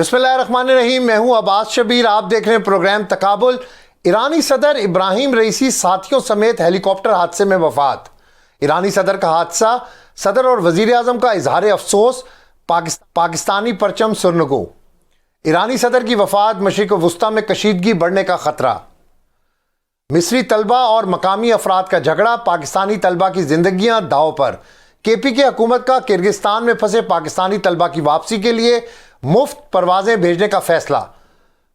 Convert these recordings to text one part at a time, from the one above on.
बिस्मिल्लाहिर्रहमानिर्रहीम। मैं हूं अब्बास शबीर। आप देख रहे हैं प्रोग्राम तकाबुल। ईरानी सदर इब्राहिम रईसी साथियों समेत हेलीकॉप्टर हादसे में वफात। ईरानी सदर का हादसा, सदर और वजीर आजम का इजहार अफसोस, पाकिस्तानी परचम सुरनगो। ईरानी सदर की वफात, मशरिक वस्ता में कशीदगी बढ़ने का खतरा। मिस्री तलबा और मकामी अफराद का झगड़ा, पाकिस्तानी तलबा की जिंदगियां दांव पर। KPK हुकूमत का किर्गिस्तान में फंसे पाकिस्तानी तलबा की वापसी के लिए मुफ्त परवाजें भेजने का फैसला।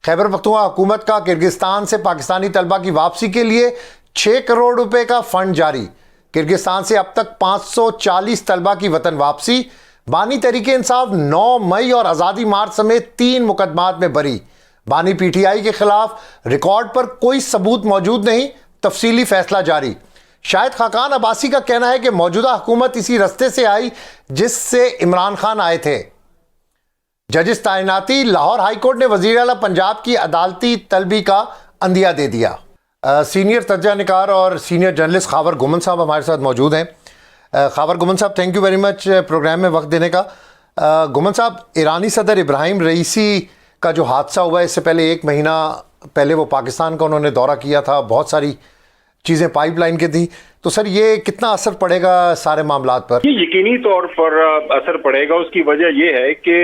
खैबर पख्तूनख्वा हुकूमत का किर्गिस्तान से पाकिस्तानी तलबा की वापसी के लिए 6 करोड़ रुपए का फंड जारी। किर्गिस्तान से अब तक 540 तलबा की वतन वापसी। बानी तहरीक इंसाफ 9 मई और आज़ादी मार्च समेत 3 मुकदमात में बरी। बानी PTI के खिलाफ रिकॉर्ड पर कोई सबूत मौजूद नहीं, तफसीली फैसला जारी। शाहिद खाकान अब्बासी का कहना है कि मौजूदा हुकूमत इसी रस्ते से आई जिससे इमरान खान आए थे। जजिस तैनाती, लाहौर हाईकोर्ट ने वजीर आला पंजाब की अदालती तलबी का अंदिया दे दिया। सीनियर तज्जा निकार और सीनियर जर्नलिस्ट खावर गुमन साहब हमारे साथ मौजूद हैं। खावर गुमन साहब, thank you very much programme में वक्त देने का। गुमन साहब, ईरानी सदर इब्राहिम रईसी का जो हादसा हुआ है, इससे पहले 1 महीना पहले वो पाकिस्तान का उन्होंने दौरा किया था, बहुत सारी चीज़ें पाइपलाइन की थी। तो सर, ये कितना असर पड़ेगा सारे मामलात पर? ये यकीनी तौर पर असर पड़ेगा। उसकी वजह यह है कि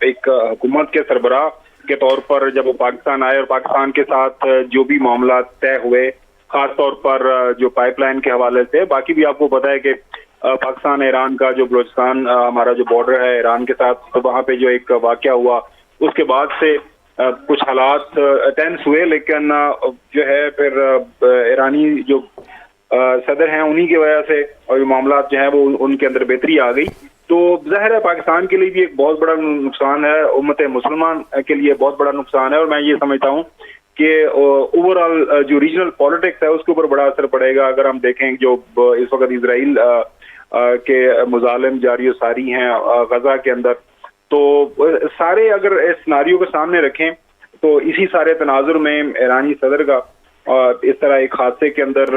एक हुकूमत के सरबराह के तौर पर जब वो पाकिस्तान आए और पाकिस्तान के साथ जो भी मामला तय हुए, खास तौर पर जो पाइपलाइन के हवाले से, बाकी भी आपको पता है कि पाकिस्तान ईरान का जो बलूचिस्तान हमारा जो बॉर्डर है ईरान के साथ, तो वहाँ पे जो एक वाकया हुआ, उसके बाद से कुछ हालात टेंस हुए। लेकिन जो है फिर ईरानी जो सदर हैं उन्हीं की वजह से और मामला जो है वो उनके अंदर बेहतरी आ गई। तो जाहिर है पाकिस्तान के लिए भी एक बहुत बड़ा नुकसान है, उम्मत मुसलमान के लिए बहुत बड़ा नुकसान है। और मैं ये समझता हूँ कि ओवरऑल जो रीजनल पॉलिटिक्स है उसके ऊपर बड़ा असर पड़ेगा। अगर हम देखें जो इस वक्त इसराइल के मुजालिम जारी सारी हैं गजा के अंदर, तो सारे अगर इस सिनारियो को सामने रखें तो इसी सारे तनाजुर में ईरानी सदर का इस तरह एक हादसे के अंदर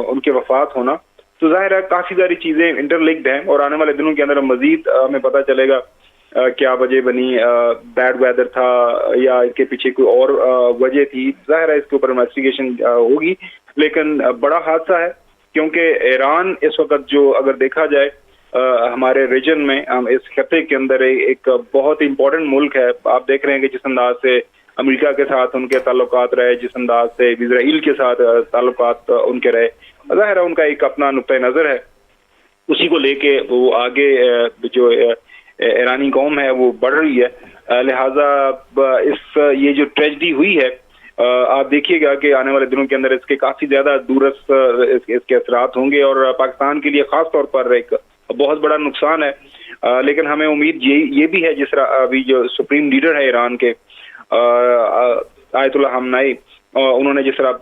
उनके वफात होना, तो जाहिर है काफी सारी चीजें इंटरलिंक्ड हैं। और आने वाले दिनों के अंदर मजीद हमें पता चलेगा क्या वजह बनी, बैड वेदर था या इसके पीछे कोई और वजह थी। जाहिर है इसके ऊपर इन्वेस्टिगेशन होगी, लेकिन बड़ा हादसा है क्योंकि ईरान इस वक्त जो अगर देखा जाए हमारे रीजन में, इस खत्ते के अंदर एक बहुत इंपॉर्टेंट मुल्क है। आप देख रहे हैं कि जिस अंदाज से अमेरिका के साथ उनके ताल्लुकात रहे, जिस अंदाज से इजराइल के साथ ताल्लुकात उनके रहे, ज़ाहिर है उनका एक अपना नुक्ता नज़र है, उसी को लेके वो आगे जो ईरानी कौम है वो बढ़ रही है। लिहाजा ये जो ट्रेजेडी हुई है, आप देखिएगा कि आने वाले दिनों के अंदर इसके काफी ज्यादा दूरस्थ इसके असरात होंगे और पाकिस्तान के लिए खास तौर पर एक बहुत बड़ा नुकसान है। लेकिन हमें उम्मीद ये भी है, जिस तरह अभी जो सुप्रीम लीडर है ईरान के आयतुल्लाह खamenei, उन्होंने जिस तरह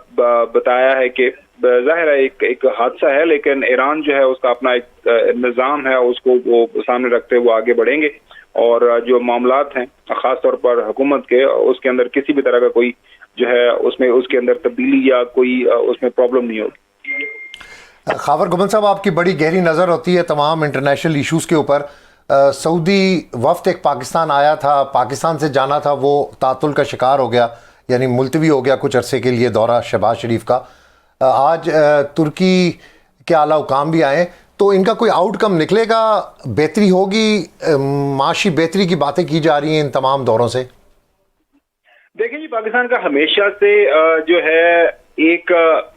बताया है कि जाहिर है एक हादसा है, लेकिन ईरान जो है उसका अपना एक निज़ाम है, उसको वो सामने रखते हुए आगे बढ़ेंगे। और जो मामलात हैं खास तौर पर हुकूमत के, उसके अंदर किसी भी तरह का कोई जो है उसमें उसके अंदर तब्दीली या कोई उसमें प्रॉब्लम नहीं होगी। खावर गुमन साहब, आपकी बड़ी गहरी नज़र होती है तमाम इंटरनेशनल इशूज़ के ऊपर। सऊदी वफ्द एक पाकिस्तान आया था, पाकिस्तान से जाना था, वो तातुल का शिकार हो गया, यानी मुलतवी हो गया कुछ अरसे के लिए दौरा शहबाज शरीफ का। आज तुर्की के आला हुकाम भी आए, तो इनका कोई आउटकम निकलेगा, बेहतरी होगी, माशी बेहतरी की बातें की जा रही हैं इन तमाम दौरों से? देखिए जी, पाकिस्तान का हमेशा से जो है एक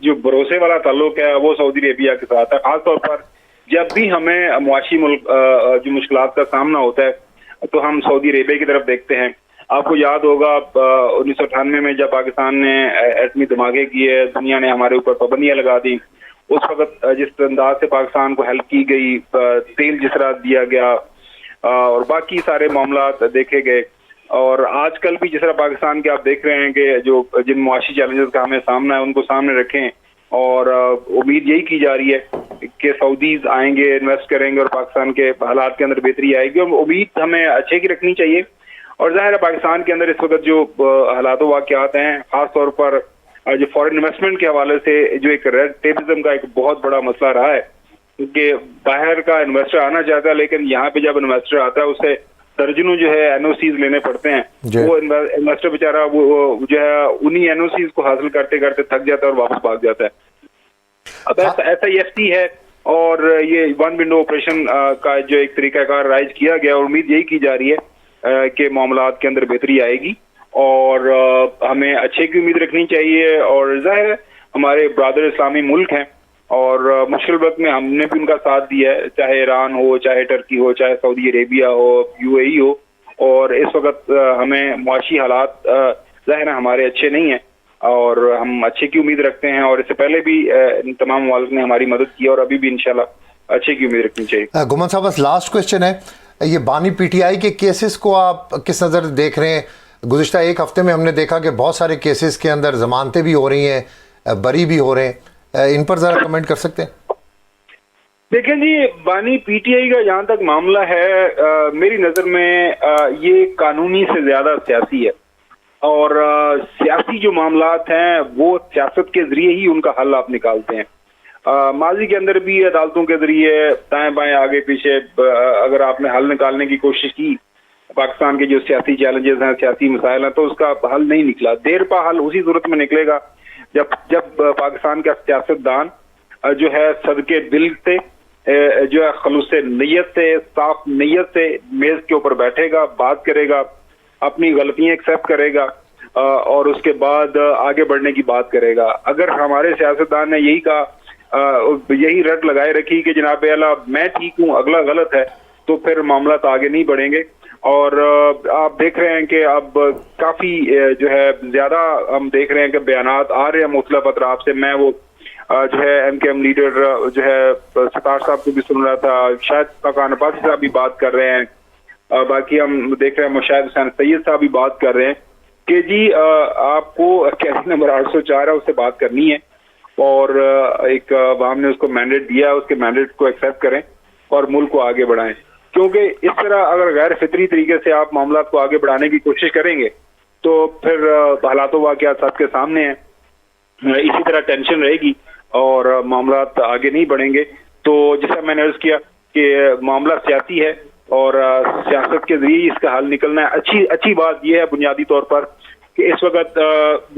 जो भरोसे वाला ताल्लुक है वो सऊदी अरेबिया के साथ है। खासतौर पर जब भी हमें मुआशी जो मुश्किलात का सामना होता है तो हम सऊदी अरेबिया की तरफ देखते हैं। आपको याद होगा 1998 में जब पाकिस्तान ने एटमी धमाके किए, दुनिया ने हमारे ऊपर पाबंदियां लगा दी। उस वक्त जिस अंदाज से पाकिस्तान को हेल्प की गई, तेल जिस तरह दिया गया और बाकी सारे मामला देखे गए, और आजकल भी जिस तरह पाकिस्तान के आप देख रहे हैं कि जो जिन मुआशी चैलेंजेस का हमें सामना है उनको सामने रखें। और उम्मीद यही की जा रही है कि सऊदीज आएंगे, इन्वेस्ट करेंगे और पाकिस्तान के हालात के अंदर बेहतरी आएगी। और उम्मीद हमें अच्छे की रखनी चाहिए। और जाहिर है पाकिस्तान के अंदर इस वक्त जो हालात वाक़यात हैं, खास तौर पर जो फॉरेन इन्वेस्टमेंट के हवाले से जो एक रेड टेपिज्म का एक बहुत बड़ा मसला रहा है, क्योंकि बाहर का इन्वेस्टर आना चाहता है, लेकिन यहाँ पे जब इन्वेस्टर आता है उसे दर्जनों जो है एनओसीज लेने पड़ते हैं, वो इन्वेस्टर बेचारा वो जो है उन्हीं एनओसीज को हासिल करते करते थक जाता है और वापस भाग जाता है। अब SIFT है और ये वन विंडो ऑपरेशन का जो एक तरीकाकार राइज किया गया, उम्मीद यही की जा रही है कि मामलात के अंदर बेहतरी आएगी और हमें अच्छे की उम्मीद रखनी चाहिए। और जाहिर है हमारे ब्रादर इस्लामी मुल्क हैं और मुश्किल वक्त में हमने भी उनका साथ दिया है, चाहे ईरान हो, चाहे टर्की हो, चाहे सऊदी अरेबिया हो, UAE हो। और इस वक्त हमें मुआशी हालात जाहिर है हमारे अच्छे नहीं हैं और हम अच्छे की उम्मीद रखते हैं और इससे पहले भी इन तमाम मुल्क ने हमारी मदद की और अभी भी इंशाल्लाह अच्छे की उम्मीद रखनी चाहिए। गुमान साहब, बस लास्ट क्वेश्चन है, ये बानी PTI के केसेस को आप किस नज़र देख रहे हैं? गुज़िश्ता एक हफ्ते में हमने देखा कि बहुत सारे केसेस के अंदर जमानतें भी हो रही हैं, बरी भी हो रहे हैं, इन पर ज़रा कमेंट कर सकते हैं? देखें जी, बानी PTI का जहाँ तक मामला है मेरी नज़र में ये कानूनी से ज़्यादा सियासी है और सियासी जो मामलात हैं वो सियासत के ज़रिए ही उनका हल आप निकालते हैं। माजी के अंदर भी अदालतों के ज़रिए दाएं बाएं आगे पीछे अगर आपने हल निकालने की कोशिश की पाकिस्तान के जो सियासी चैलेंजेस हैं, सियासी मसाइल हैं, तो उसका हल नहीं निकला। देर पा हल उसी सूरत में निकलेगा जब पाकिस्तान का सियासतदान जो है सदके दिल से जो है खलूस नीयत से, साफ नीयत से मेज के ऊपर बैठेगा, बात करेगा, अपनी गलतियां एक्सेप्ट करेगा और उसके बाद आगे बढ़ने की बात करेगा। अगर हमारे सियासतदान ने यही कहा, यही रट लगाए रखी कि जनाब अल्लाह मैं ठीक हूँ अगला गलत है, तो फिर मामला तो आगे नहीं बढ़ेंगे। और आप देख रहे हैं कि अब काफी जो है ज्यादा हम देख रहे हैं कि बयानात आ रहे हैं मुख्तलिफ अतराफ से। मैं वो जो है MKM लीडर जो है सतार साहब को भी सुन रहा था, शायद फकान अब्बासी साहब भी बात कर रहे हैं, बाकी हम देख रहे हैं मुशाहिद हुसैन सैयद साहब भी बात कर रहे हैं कि जी आपको कैदी नंबर 804 है उससे बात करनी है और एक अवाम ने उसको मैंडेट दिया, उसके मैंडेट को एक्सेप्ट करें और मुल्क को आगे बढ़ाएं। क्योंकि इस तरह अगर गैर फितरी तरीके से आप मामला को आगे बढ़ाने की कोशिश करेंगे तो फिर हालातों वाक़यात सबके सामने हैं, इसी तरह टेंशन रहेगी और मामला आगे नहीं बढ़ेंगे। तो जैसा मैंने अर्ज किया कि मामला सियासी है और सियासत के जरिए इसका हल निकलना है। अच्छी बात यह है बुनियादी तौर पर कि इस वक्त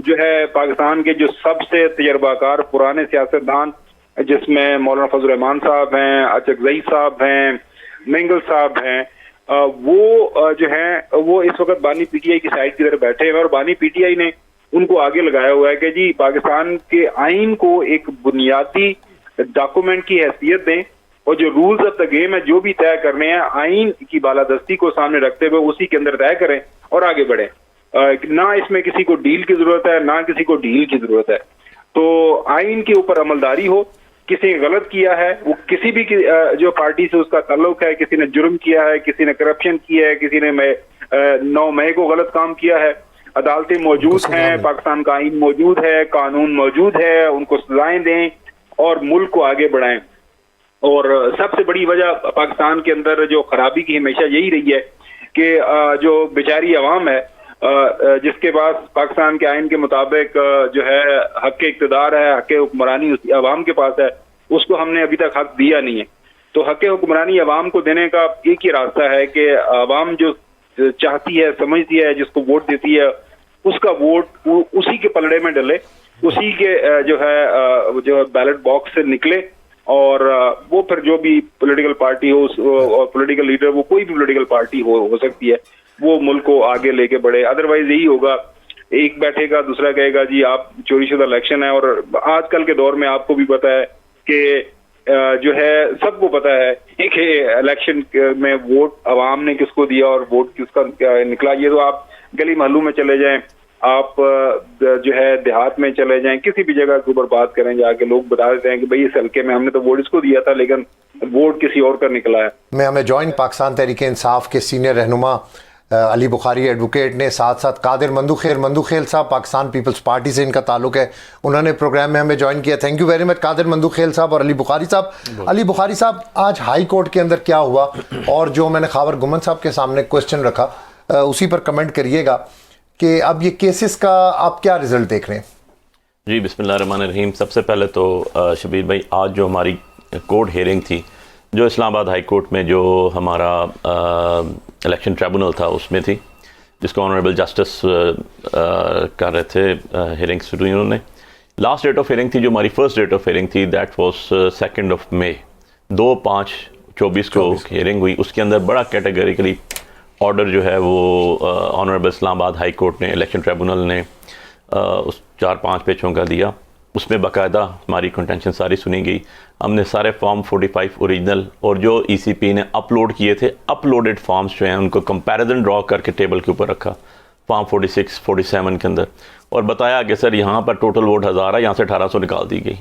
जो है पाकिस्तान के जो सबसे तजर्बाकार पुराने सियासतदान, जिसमें मौलाना फजल रहमान साहब हैं, अचकजई साहब हैं, मेंगल साहब हैं, वो जो हैं वो इस वक्त बानी PTI की साइड की तरफ बैठे हैं और बानी PTI ने उनको आगे लगाया हुआ है कि जी पाकिस्तान के आइन को एक बुनियादी डॉक्यूमेंट की हैसियत दें और जो रूल्स ऑफ द गेम है जो भी तय करने हैं आइन की बालादस्ती को सामने रखते हुए उसी के अंदर तय करें और आगे बढ़ें। ना इसमें किसी को डील की जरूरत है, ना किसी को डील की जरूरत है। तो आइन के ऊपर अमलदारी हो, किसी ने गलत किया है, वो किसी भी जो पार्टी से उसका ताल्लुक है, किसी ने जुर्म किया है, किसी ने करप्शन किया है, किसी ने 9 मई को गलत काम किया है, अदालतें मौजूद हैं, पाकिस्तान का आइन मौजूद है, कानून मौजूद है, उनको सजाएं दें और मुल्क को आगे बढ़ाएं। और सबसे बड़ी वजह पाकिस्तान के अंदर जो खराबी की हमेशा यही रही है कि जो बेचारी अवाम है जिसके पास पाकिस्तान के आइन के मुताबिक जो है हक इक़्तिदार है, हक हुक्मरानी उस अवाम के पास है, उसको हमने अभी तक हक दिया नहीं है। तो हक हुक्मरानी अवाम को देने का एक ही रास्ता है कि अवाम जो चाहती है, समझती है, जिसको वोट देती है, उसका वोट उसी के पलड़े में डले, उसी के जो है बैलेट बॉक्स से निकले और वो फिर जो भी पॉलिटिकल पार्टी हो और पॉलिटिकल लीडर, वो कोई भी पॉलिटिकल पार्टी हो सकती है, वो मुल्क को आगे लेके बढ़े। अदरवाइज यही होगा, एक बैठेगा दूसरा कहेगा जी आप चोरीशुदा इलेक्शन है। और आजकल के दौर में आपको भी पता है कि जो है सबको पता है कि इलेक्शन में वोट अवाम ने किसको दिया और वोट किसका निकला। ये तो आप गली महल्लों में चले जाएं, आप जो है देहात में चले जाएं, किसी भी जगह के ऊपर बात करें जाके, लोग बता देते हैं कि भाई इस हल्के में हमने तो वोट इसको दिया था लेकिन वोट किसी और का निकला है। मैं हमें जॉइंट पाकिस्तान तहरीक इंसाफ के सीनियर रहनुमा अली बुखारी एडवोकेट ने साथ साथ कादिर मंदूखेल साहब, पाकिस्तान पीपल्स पार्टी से इनका ताल्लुक है, उन्होंने प्रोग्राम में हमें ज्वाइन किया। Thank you very much Kadir Mandokhel साहब और अली बुखारी साहब। अली बुखारी साहब, आज हाई कोर्ट के अंदर क्या हुआ और जो मैंने खावर गुमन साहब के सामने क्वेश्चन रखा उसी पर कमेंट करिएगा कि अब ये केसेस का आप क्या रिजल्ट देख रहे हैं? जी बिस्मिल्लाहिर्रहमानिर्रहीम। सबसे पहले तो शबीर भाई, आज जो हमारी कोर्ट हियरिंग थी जो इस्लामाबाद हाई कोर्ट में जो हमारा इलेक्शन ट्रिब्यूनल था उसमें थी, जिसको ऑनरेबल जस्टिस कर रहे थे हियरिंग्स उन्होंने। लास्ट डेट ऑफ हियरिंग थी जो हमारी फर्स्ट डेट ऑफ हियरिंग थी, दैट वाज 2 मई 2/5/24 को हियरिंग हुई। उसके अंदर बड़ा कैटेगरिकली ऑर्डर जो है वो ऑनरेबल इस्लामाबाद हाई कोर्ट ने, इलेक्शन ट्रिब्यूनल ने उस 4-5 पेजों का दिया। उसमें बाकायदा हमारी कंटेंशन सारी सुनी गई। हमने सारे फॉर्म 45 ओरिजिनल और जो ईसीपी ने अपलोड किए थे, अपलोडेड फॉर्म्स जो हैं उनको कंपैरिजन ड्रॉ करके टेबल के ऊपर रखा फॉर्म 46, 47 के अंदर, और बताया कि सर यहाँ पर टोटल वोट 1000 है, यहाँ से 1800 निकाल दी गई।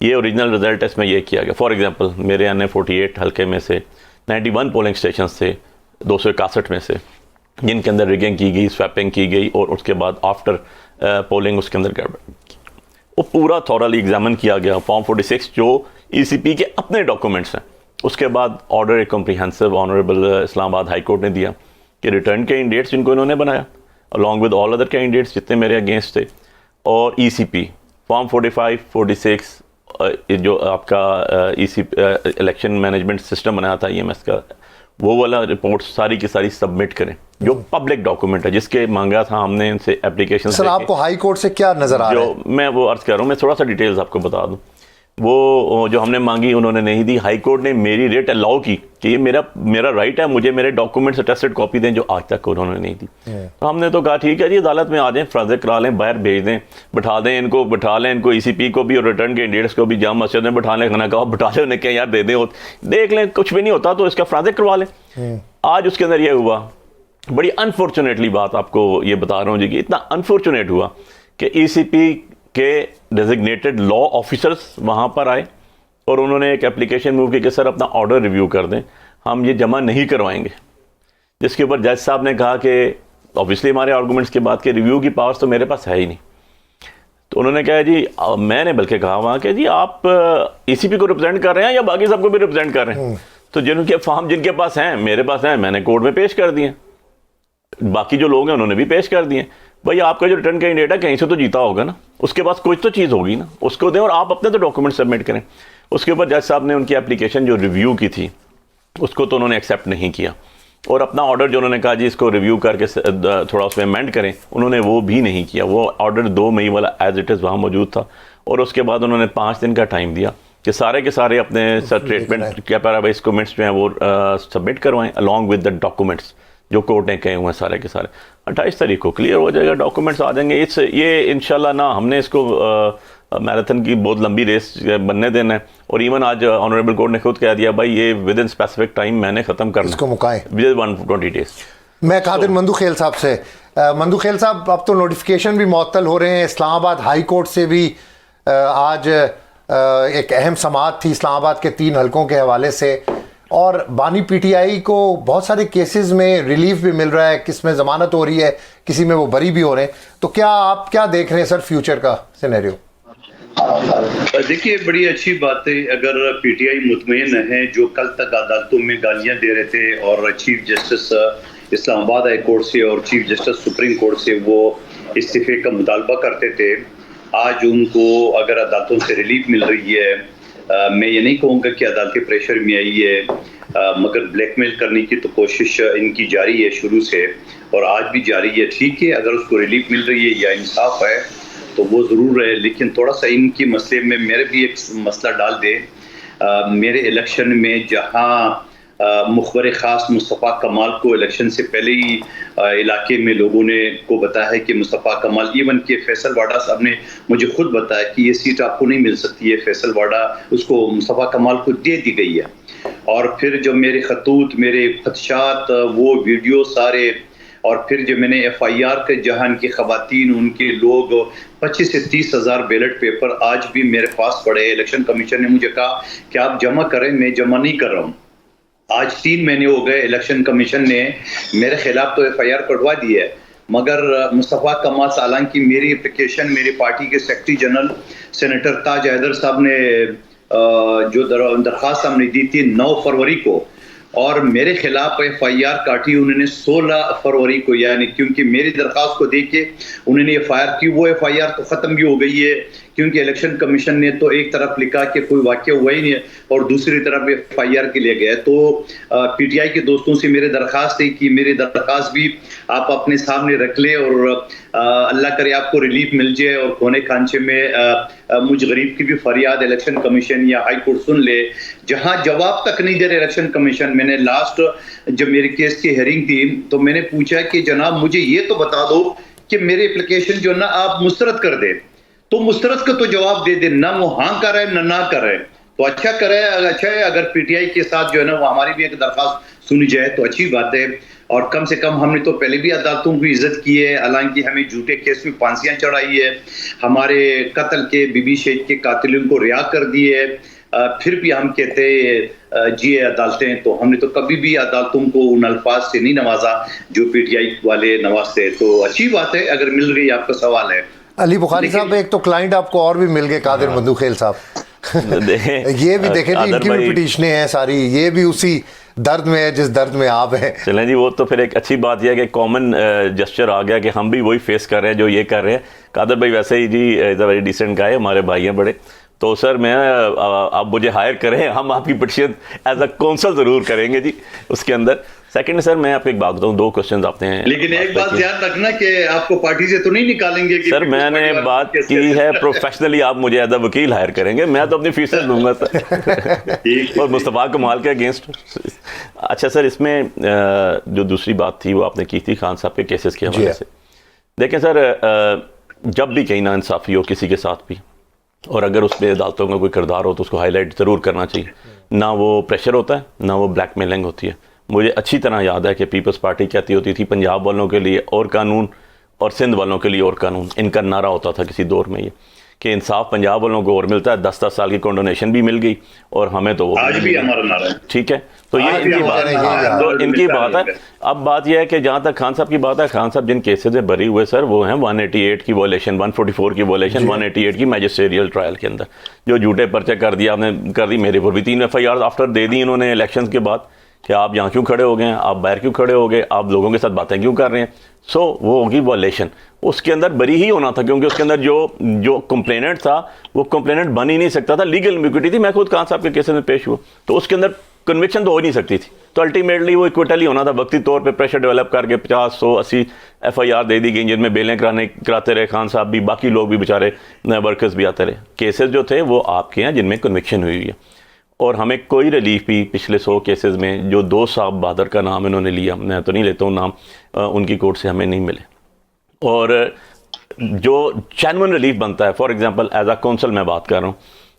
ये ओरिजिनल रिजल्ट है, इसमें ये किया गया। फॉर एग्जांपल मेरे अन्य 48 हल्के में से 91 पोलिंग स्टेशन थे 261 में से, जिनके अंदर रिगिंग की गई, स्वैपिंग की गई, और उसके बाद आफ्टर पोलिंग उसके अंदर गड़बड़, वो पूरा थॉरली एग्जामिन किया गया। फॉर्म 46 जो ईसीपी के अपने डॉक्यूमेंट्स हैं, उसके बाद ऑर्डर एक comprehensive honourable Islamabad high court ने दिया कि रिटर्न कैंडिडेट्स जिनको इन्होंने बनाया along with all other candidates जितने मेरे अगेंस्ट थे, और ईसीपी फॉर्म 45, 46 जो आपका इलेक्शन मैनेजमेंट सिस्टम बनाया था ईएमएस का, वो वाला रिपोर्ट सारी की सारी सबमिट करें, जो पब्लिक डॉक्यूमेंट है, जिसके मांगा था हमने इनसे एप्लीकेशन। सर आपको हाई कोर्ट से क्या नजर आ रहा है? जो मैं वो अर्ज कर रहा हूँ, मैं थोड़ा सा डिटेल्स आपको बता दूं। वो जो हमने मांगी उन्होंने नहीं दी। हाई कोर्ट ने मेरी रेट अलाउ की कि ये मेरा राइट है, मुझे मेरे डॉक्यूमेंट्स अटेस्टेड कॉपी दें, जो आज तक उन्होंने नहीं दी। तो हमने तो कहा ठीक है जी, अदालत में आ जाएं, फराज़े करा लें, बाहर भेज दें, बिठा लें इनको ईसीपी को भी और रिटर्न कैंडिडेट्स को भी जाम मस्जिद में बिठा लें। खाना कहा बिठा लें, उन्हें क्या यार दे दें, देख लें, कुछ भी नहीं होता तो इसका फराज़े करवा लें। आज उसके अंदर ये हुआ, बड़ी अनफॉर्चुनेटली बात आपको ये बता रहा हूँ जी, कि इतना अनफॉर्चुनेट हुआ कि ईसीपी के डेजिग्नेटेड लॉ ऑफिसर्स वहाँ पर आए और उन्होंने एक एप्लीकेशन मूव की कि सर अपना ऑर्डर रिव्यू कर दें, हम ये जमा नहीं करवाएंगे। जिसके ऊपर जज साहब ने कहा कि ऑब्वियसली हमारे आर्गूमेंट्स के बाद के रिव्यू की पावर्स तो मेरे पास है ही नहीं। तो उन्होंने कहा जी, मैंने बल्कि कहा वहाँ कि जी आप ईसीपी को रिप्रेजेंट कर रहे हैं या बाकी सबको भी रिप्रेजेंट कर रहे हैं? तो जिनके फॉर्म जिनके पास हैं, मेरे पास हैं, मैंने कोर्ट में पेश कर दिए, बाकी जो लोग हैं उन्होंने भी पेश कर दिए। भाई आपका जो रिटर्न कैंडिडेट है कहीं से तो जीता होगा ना, उसके पास कुछ तो चीज़ होगी ना, उसको दें और आप अपने तो डॉक्यूमेंट सबमिट करें। उसके ऊपर जज साहब ने उनकी एप्लीकेशन जो रिव्यू की थी उसको तो उन्होंने एक्सेप्ट नहीं किया, और अपना ऑर्डर जो उन्होंने कहा जी इसको रिव्यू करके थोड़ा उसमें अमेंड करें, उन्होंने वो भी नहीं किया। वो ऑर्डर 2 मई वाला एज इट इज़ वहाँ मौजूद था, और उसके बाद उन्होंने 5 दिन का टाइम दिया कि सारे के सारे अपने स्टेटमेंट क्या पैरावाइज कमेंट्स जो हैं वो सबमिट करवाएं अलॉन्ग विद द डॉक्यूमेंट्स जो कोर्ट ने कहे हुए हैं सारे के सारे। 28 तारीख को क्लियर हो जाएगा, डॉक्यूमेंट्स आ जाएंगे। ये इंशाल्लाह ना हमने इसको मैराथन की बहुत लंबी रेस बनने देना है, और इवन आज ऑनरेबल कोर्ट ने खुद कह दिया भाई ये विद इन स्पेसिफिक टाइम मैंने ख़त्म करना, इसको मुकाएं विद 120 डेज। मैं कादिर मंदू खेल साहब से, मंदू खेल साहब अब तो नोटिफिकेशन भी मुअत्तल हो रहे हैं, इस्लामाबाद हाई कोर्ट से भी आज एक अहम समाअत थी इस्लामाबाद के 3 हलकों के हवाले से, और बानी पीटीआई को बहुत सारे केसेस में रिलीफ भी मिल रहा है, किस में ज़मानत हो रही है, किसी में वो बरी भी हो रहे हैं। तो क्या आप क्या देख रहे हैं सर फ्यूचर का सिनेरियो? देखिए बड़ी अच्छी बात है अगर पीटीआई मुतमईन है, जो कल तक अदालतों में गालियां दे रहे थे और chief justice Islamabad high court से और चीफ जस्टिस सुप्रीम कोर्ट से वो इस्तीफे का मुतालबा करते थे, आज उनको अगर अदालतों से रिलीफ मिल रही है, मैं ये नहीं कहूँगा कि अदालती प्रेशर में आई है, मगर ब्लैकमेल करने की तो कोशिश इनकी जारी है शुरू से, और आज भी जारी है। ठीक है, अगर उसको रिलीफ मिल रही है या इंसाफ है तो वो ज़रूर है, लेकिन थोड़ा सा इनकी मसले में मेरे भी एक मसला डाल दे। मेरे इलेक्शन में जहाँ मुखबर ख़ास मुस्तफ़ा कमाल को इलेक्शन से पहले ही इलाके में लोगों ने को बताया है कि मुस्तफ़ा कमाल, इवन के फैसल वाडा साहब ने मुझे खुद बताया कि ये सीट आपको नहीं मिल सकती है, फैसल वाडा उसको मुस्तफ़ा कमाल को दे दी गई है। और फिर जो मेरे खतूत, मेरे खदशात, वो वीडियो सारे, और फिर जो मैंने FIR के जहां की ख़वातीन उनके लोग 25 से 30 हज़ार बैलेट पेपर आज भी मेरे पास पड़े। इलेक्शन कमीशन ने मुझे कहा कि आप जमा करें, मैं जमा नहीं कर रहा हूँ। आज 3 महीने हो गए, इलेक्शन कमीशन ने मेरे खिलाफ तो FIR कटवा दी है, मगर मुस्तफ़ा कमाल, हालांकि मेरी एप्लीकेशन मेरी पार्टी के सेक्रेटरी जनरल सेनेटर ताज हैदर साहब ने जो दरख्वास्त हमने दी थी 9 फरवरी को, और मेरे खिलाफ FIR काटी उन्होंने 16 फरवरी को, यानी क्योंकि मेरी दरख्वास्त को देख के उन्होंने FIR की। वो FIR तो ख़त्म भी हो गई है क्योंकि इलेक्शन कमीशन ने तो एक तरफ लिखा कि कोई वाक्य हुआ ही नहीं है और दूसरी तरफ FIR के लिए गए। तो PTI के दोस्तों से मेरी दरखास्त है कि मेरी दरखास्त भी आप अपने सामने रख ले और अल्लाह करे आपको रिलीफ मिल जाए और कोने खांचे में मुझ गरीब की भी फरियाद इलेक्शन कमीशन या हाई कोर्ट सुन ले। जहां जवाब तक नहीं दे रहे इलेक्शन कमीशन, मैंने लास्ट जब मेरे केस की हेयरिंग थी तो मैंने पूछा कि जनाब मुझे ये तो बता दो कि मेरी एप्लीकेशन जो ना आप मुस्तरद कर दे, तो मुस्तरद का तो जवाब दे दे, ना वो हाँ कर रहे ना कर रहे। तो अच्छा करे, अच्छा है अगर PTI के साथ जो है ना वो हमारी भी एक दरखास्त सुनी जाए तो अच्छी बात है। और कम से कम हमने तो पहले भी अदालतों की इज्जत की है, हालांकि हमें झूठे केस में फांसियां चढ़ाई है, हमारे कत्ल के बीबी शेख के कातिलों को रिहा कर दिए है, फिर भी हम कहते हैं जी अदालतें। तो हमने तो कभी भी अदालतों को उन अल्फाज से नहीं नवाजा जो PTI वाले नवाजते। तो अच्छी बात है अगर मिल गई, आपका सवाल है। अली बुखारी साहब, एक तो क्लाइंट आपको और भी मिल गए, कादिर मंदूखेल साहब। ये भी देखें जी, इनकी भी पिटीशनें हैं सारी, ये भी उसी दर्द में है जिस दर्द में आप हैं। चलें जी, वो तो फिर एक अच्छी बात यह है कि कॉमन जेस्चर आ गया कि हम भी वही फेस कर रहे हैं जो ये कर रहे हैं। कादर भाई वैसे ही जी is a very decent guy, हमारे भाई हैं बड़े। तो सर मैं आप मुझे हायर करें, हम आपकी पिटीशन एज अ काउंसल ज़रूर करेंगे जी उसके अंदर। सेकंड सर मैं आपको एक बात बताऊँ, 2 क्वेश्चन आते हैं, लेकिन एक बात ध्यान रखना कि आपको पार्टी से तो नहीं निकालेंगे कि सर मैंने बात की है प्रोफेशनली, आप मुझे एज अ वकील हायर करेंगे, मैं तो अपनी फीस दूंगा सर और मुस्तफा कमाल के अगेंस्ट। अच्छा सर, इसमें जो दूसरी बात थी वो आपने की थी खान साहब के केसेस के हवाले से। देखें सर, जब भी कहीं ना इंसाफी हो किसी के साथ भी, और अगर उसमें अदालतों का कोई किरदार हो तो उसको हाईलाइट ज़रूर करना चाहिए। ना वो प्रेशर होता है, ना वो ब्लैकमेलिंग होती है। मुझे अच्छी तरह याद है कि पीपल्स पार्टी कहती होती थी पंजाब वालों के लिए और कानून और सिंध वालों के लिए और कानून। इनका नारा होता था किसी दौर में ये कि इंसाफ पंजाब वालों को और मिलता है, 10-10 साल की कंडोनेशन भी मिल गई और हमें तो वो आज भी हमारा नारा है। ठीक है, तो ये इनकी बात है, तो इनकी बात है। अब बात यह है कि जहाँ तक खान साहब की बात है, खान साहब जिन केसेस में बरी हुए सर वो हैं 188 की वॉयलेशन, 144 की वॉयलेशन, 188 की मैजिस्ट्रियल ट्रायल के अंदर जो झूठे पर्चे कर दिया आपने, कर दी मेरे पर भी 3 FIR आफ्टर दे दी इन्होंने इलेक्शन के बाद कि आप यहाँ क्यों खड़े हो गए हैं, आप बाहर क्यों खड़े हो गए, आप लोगों के साथ बातें क्यों कर रहे हैं। सो वो होगी वॉयलेशन, उसके अंदर बरी ही होना था क्योंकि उसके अंदर जो कंप्लेनेंट था वो कंप्लेनेंट बन ही नहीं सकता था, लीगल एम्बिग्विटी थी। मैं खुद खान साहब के केसेस में पेश हुआ तो उसके अंदर कन्विक्शन तो हो नहीं सकती थी, तो अल्टीमेटली वो इक्विटल ही होना था। वक्ती तौर पे प्रेशर डेवलप करके 50, 100, 80 FIR दे दी गई जिनमें बेलें कराते रहे खान साहब भी, बाकी लोग भी बेचारे वर्कर्स भी आते रहे। केसेस जो थे वो आपके हैं जिनमें कन्विक्शन हुई है, और हमें कोई रिलीफ भी पिछले 100 केसेस में, जो 2 साहब बहादुर का नाम इन्होंने लिया, मैं तो नहीं लेता हूँ नाम, उनकी कोर्ट से हमें नहीं मिले। और जो जेन्युइन रिलीफ बनता है, for example as a council मैं बात कर रहा हूँ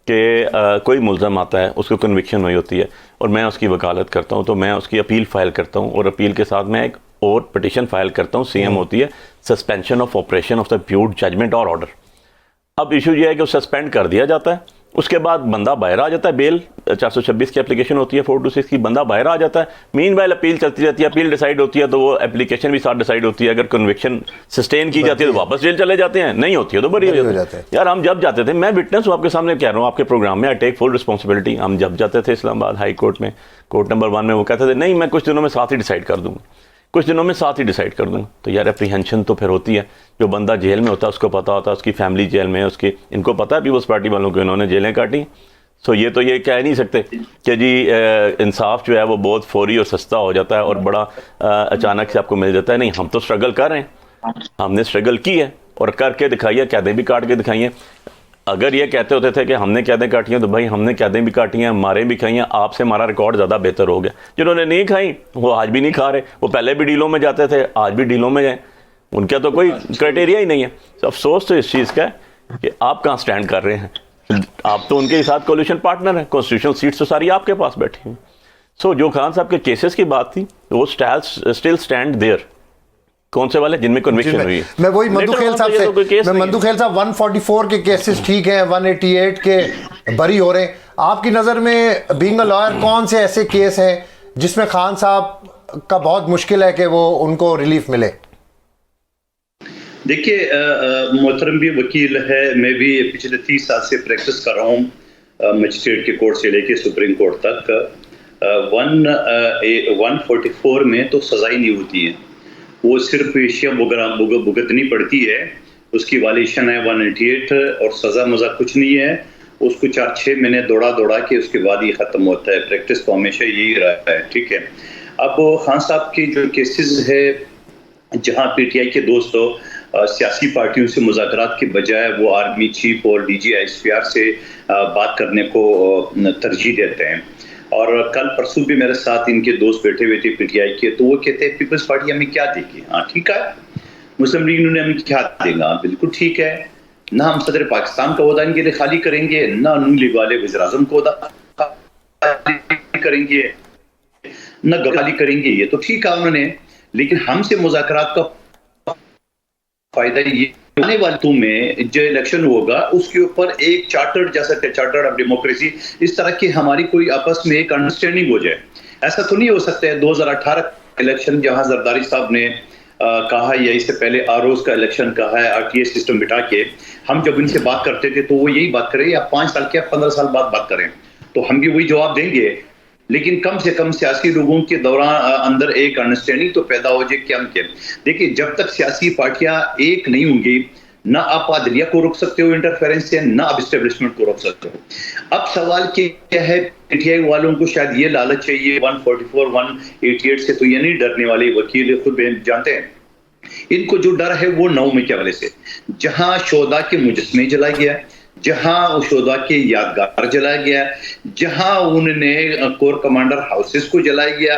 कि कोई मुल्ज़म आता है, उसको कन्विक्शन हुई होती है और मैं उसकी वकालत करता हूँ, तो मैं उसकी अपील फाइल करता हूँ और अपील के साथ मैं एक और पिटीशन फाइल करता हूँ। CM होती है suspension of operation of the प्यूर्ड जजमेंट और ऑर्डर। अब इशू ये है कि वो सस्पेंड कर दिया जाता है, उसके बाद बंदा बाहर आ जाता है, बेल 426 की एप्लीकेशन होती है, 426 की, बंदा बाहर आ जाता है। मीनवाइल अपील चलती रहती है, अपील डिसाइड होती है तो वो एप्लीकेशन भी साथ डिसाइड होती है। अगर कन्विक्शन सस्टेन की जाती है तो वापस जेल चले जाते हैं, नहीं होती है तो बरी हो जाते हैं। यार हम जब जाते थे, मैं विटनेस हूँ आपके सामने कह रहा हूँ, आपके प्रोग्राम में आई टेक फुल रिस्पॉन्सिबिलिटी। हम जब जाते थे इस्लामाबाद हाई कोर्ट में, कोर्ट नंबर 1 में, वो कहते थे नहीं मैं कुछ दिनों में साथ ही डिसाइड कर दूँगा, कुछ दिनों में साथ ही डिसाइड कर दूँगा। तो यार एप्रीहेंशन तो फिर होती है। जो बंदा जेल में होता है उसको पता होता है, उसकी फैमिली जेल में है, उसकी, इनको पता है पीपल्स पार्टी वालों को इन्होंने जेलें काटी। सो ये तो ये कह नहीं सकते कि जी इंसाफ जो है वो बहुत फौरी और सस्ता हो जाता है और बड़ा अचानक से आपको मिल जाता है। नहीं, हम तो स्ट्रगल कर रहे हैं, हमने स्ट्रगल की है और करके दिखाई है, कैदें भी काट के दिखाई हैं। अगर ये कहते होते थे कि हमने कैदें काटी हैं तो भाई हमने कैदें भी काटी हैं, मारें भी खाई हैं, आपसे हमारा रिकॉर्ड ज़्यादा बेहतर हो गया। जिन्होंने नहीं खाई वो आज भी नहीं खा रहे, वो पहले भी डीलों में जाते थे, आज भी डीलों में जाएँ, उनका तो कोई क्राइटेरिया ही नहीं है। तो अफसोस तो इस चीज़ का है कि आप कहाँ स्टैंड कर रहे हैं, आप तो उनके साथ कोलिशन पार्टनर हैं, कॉन्स्टिट्यूशनल सीट्स तो सारी आपके पास बैठी हैं। सो जो खान साहब के केसेस की बात थी वो स्टिल स्टैंड देयर। कौन से वाले जिनमें कन्विक्शन हुई है? मैं वही मंदूखेल साहब से, मैं मंदूखेल साहब 144 के केसेस ठीक हैं, 188 के बरी हो रहे हैं। आपकी नज़र में बीइंग अ लॉयर कौन से ऐसे केस हैं जिसमें खान साहब का बहुत मुश्किल है कि वो उनको रिलीफ मिले? देखिए मोहतरम भी वकील है, मैं भी पिछले 30 साल से प्रैक्टिस कर रहा हूँ मजिस्ट्रेट के कोर्ट से लेके सुप्रीम कोर्ट तक। 144 में तो सज़ा ही नहीं होती है, वो सिर्फ एशिया भुगतनी पड़ती है उसकी वालेशन है 188 और सज़ा मज़ा कुछ नहीं है। उसको 4-6 महीने दौड़ा के उसके बाद ये ख़त्म होता है। प्रैक्टिस तो हमेशा यही रहा है, ठीक है। अब खान साहब की जो केसेस है, जहाँ पीटीआई के दोस्तों सियासी पार्टियों से मुज़ाकरात के बजाय वो आर्मी चीफ और DG-ISPR से बात करने को तरजीह देते हैं। और कल परसों भी मेरे साथ इनके दोस्त बैठे हुए थे पीटीआई के, तो वो कहते हैं पीपल्स पार्टी हमें क्या देगी? हाँ ठीक है, मुस्लिम लीग ने हमें क्या देगा? बिल्कुल ठीक है। ना हम सदर पाकिस्तान का ओहदा इनके लिए खाली करेंगे, ना नून लीग वाले वज़ीर-ए-आज़म को ओहदा करेंगे, ना खाली करेंगे। ये तो ठीक है उन्होंने, लेकिन हमसे मुज़ाकरात का फायदा ये आने वाले में जो इलेक्शन होगा उसके ऊपर एक चार्टर्ड, जैसा चार्टर्ड ऑफ डेमोक्रेसी, इस तरह की हमारी कोई आपस में एक अंडरस्टैंडिंग हो जाए। ऐसा तो नहीं हो सकता है 2018 इलेक्शन जहां जरदारी साहब ने कहा, या इससे पहले आरोज का इलेक्शन कहा है, RTA सिस्टम बिठा के हम जब इनसे बात करते थे तो वो यही बात करें, या 5 साल के 15 साल बाद बात करें, तो हम भी वही जवाब देंगे। लेकिन कम से कम सियासी लोगों के दौरान अंदर एक अंडरस्टैंडिंग तो पैदा हो जाए कि हम क्या। देखिए, जब तक सियासी पार्टियां एक नहीं होंगी, ना आप आदलिया को रोक सकते हो इंटरफेरेंस से, ना आप एस्टेब्लिशमेंट को रोक सकते हो। अब सवाल क्या है, पीटीआई वालों को शायद ये लालच चाहिए 144, 188 से तो ये नहीं डरने वाले, वकील खुद जानते हैं। इनको जो डर है वो 9 मई के हवाले से, जहां शोधा के मुजस्मे जलाया गया, जहां शोधा के यादगार जलाया गया, जहां उन्होंने कोर कमांडर हाउसेस को जलाया गया,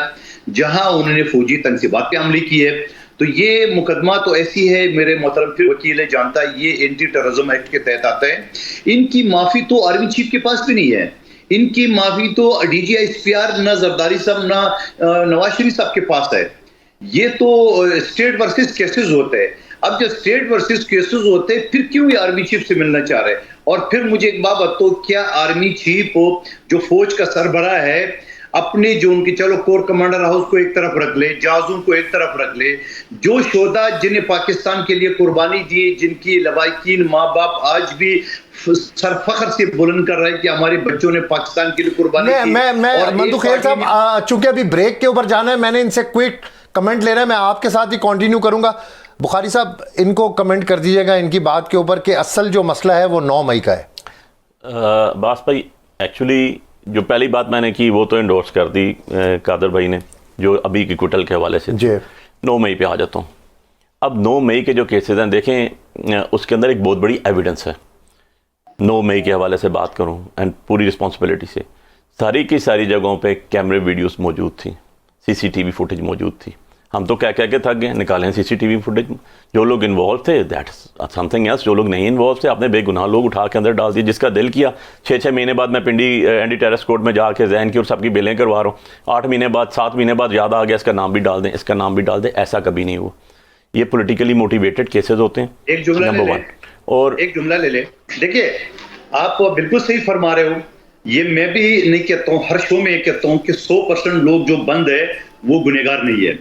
जहां उन्होंने फौजी तनसीबात पे हमले किए, तो ये मुकदमा तो ऐसी है, मेरे मोहतरम फिर वकील है जानता है, ये एंटी टेररिज्म एक्ट के तहत आता है। इनकी माफी तो आर्मी चीफ के पास भी नहीं है, इनकी माफी तो DG-ISPR ना जरदारी साहब ना नवाज शरीफ साहब के पास है। ये तो स्टेट वर्सेस केसेस होते हैं। अब जब स्टेट वर्सेस केसेस होते हैं, फिर क्यों ये आर्मी चीफ से मिलना चाह रहे हैं? और फिर मुझे एक बात बताओ, क्या आर्मी चीफ जो फौज का सरबराह है, अपने जो उनके, चलो कोर कमांडर हाउस को एक तरफ रख ले, जहाजों को एक तरफ रख ले, जो शोधा जिन्हें पाकिस्तान के लिए कुर्बानी दी, जिनकी लवाकिन माँ बाप आज भी सरफखर से बुलंद कर रहे हैं कि हमारे बच्चों ने पाकिस्तान के लिए कुर्बानी दी। मैं मंदू खेल साहब, चूंकि अभी ब्रेक के ऊपर जाना है, मैंने इनसे क्विक कमेंट लेना है, मैं आपके साथ ही कंटिन्यू करूंगा। बुखारी साहब, इनको कमेंट कर दीजिएगा इनकी बात के ऊपर कि असल जो मसला है वो 9 मई का है। बास भाई, एक्चुअली जो पहली बात मैंने की वो तो इंडोर्स कर दी कादर भाई ने, जो अभी की कुटल के हवाले से। 9 मई पे आ जाता हूँ। अब 9 मई के जो केसेस हैं, देखें उसके अंदर एक बहुत बड़ी एविडेंस है। 9 मई के हवाले से बात करूँ एंड पूरी रिस्पॉन्सिबिलिटी से, सारी की सारी जगहों पे कैमरे वीडियोस मौजूद थी, CCTV फुटेज मौजूद थी। हम तो कह के थक गए, निकालें CCTV फुटेज। जो लोग इन्वॉल्व थे दैट्स समथिंग एल्स, जो लोग नहीं इन्वॉल्व थे आपने बेगुनाह लोग उठा के अंदर डाल दिए। जिसका दिल किया 6-6 महीने बाद मैं पिंडी एंटी टेररिस्ट कोर्ट में जाके जहन की और सबकी बिलें करवा रहा हूँ, 8 महीने बाद 7 महीने बाद याद आ गया इसका नाम भी डाल दें, इसका नाम भी डाल दें। ऐसा कभी नहीं हुआ। ये पॉलिटिकली मोटिवेटेड केसेस होते हैं। एक जुमला नंबर 1 और एक जुमला ले ले। देखिए, आप बिल्कुल सही फरमा रहे हो, ये मैं भी नहीं कहता हूँ, हर शो में ये कहता हूँ कि 100% लोग जो बंद है वो गुनहगार नहीं है।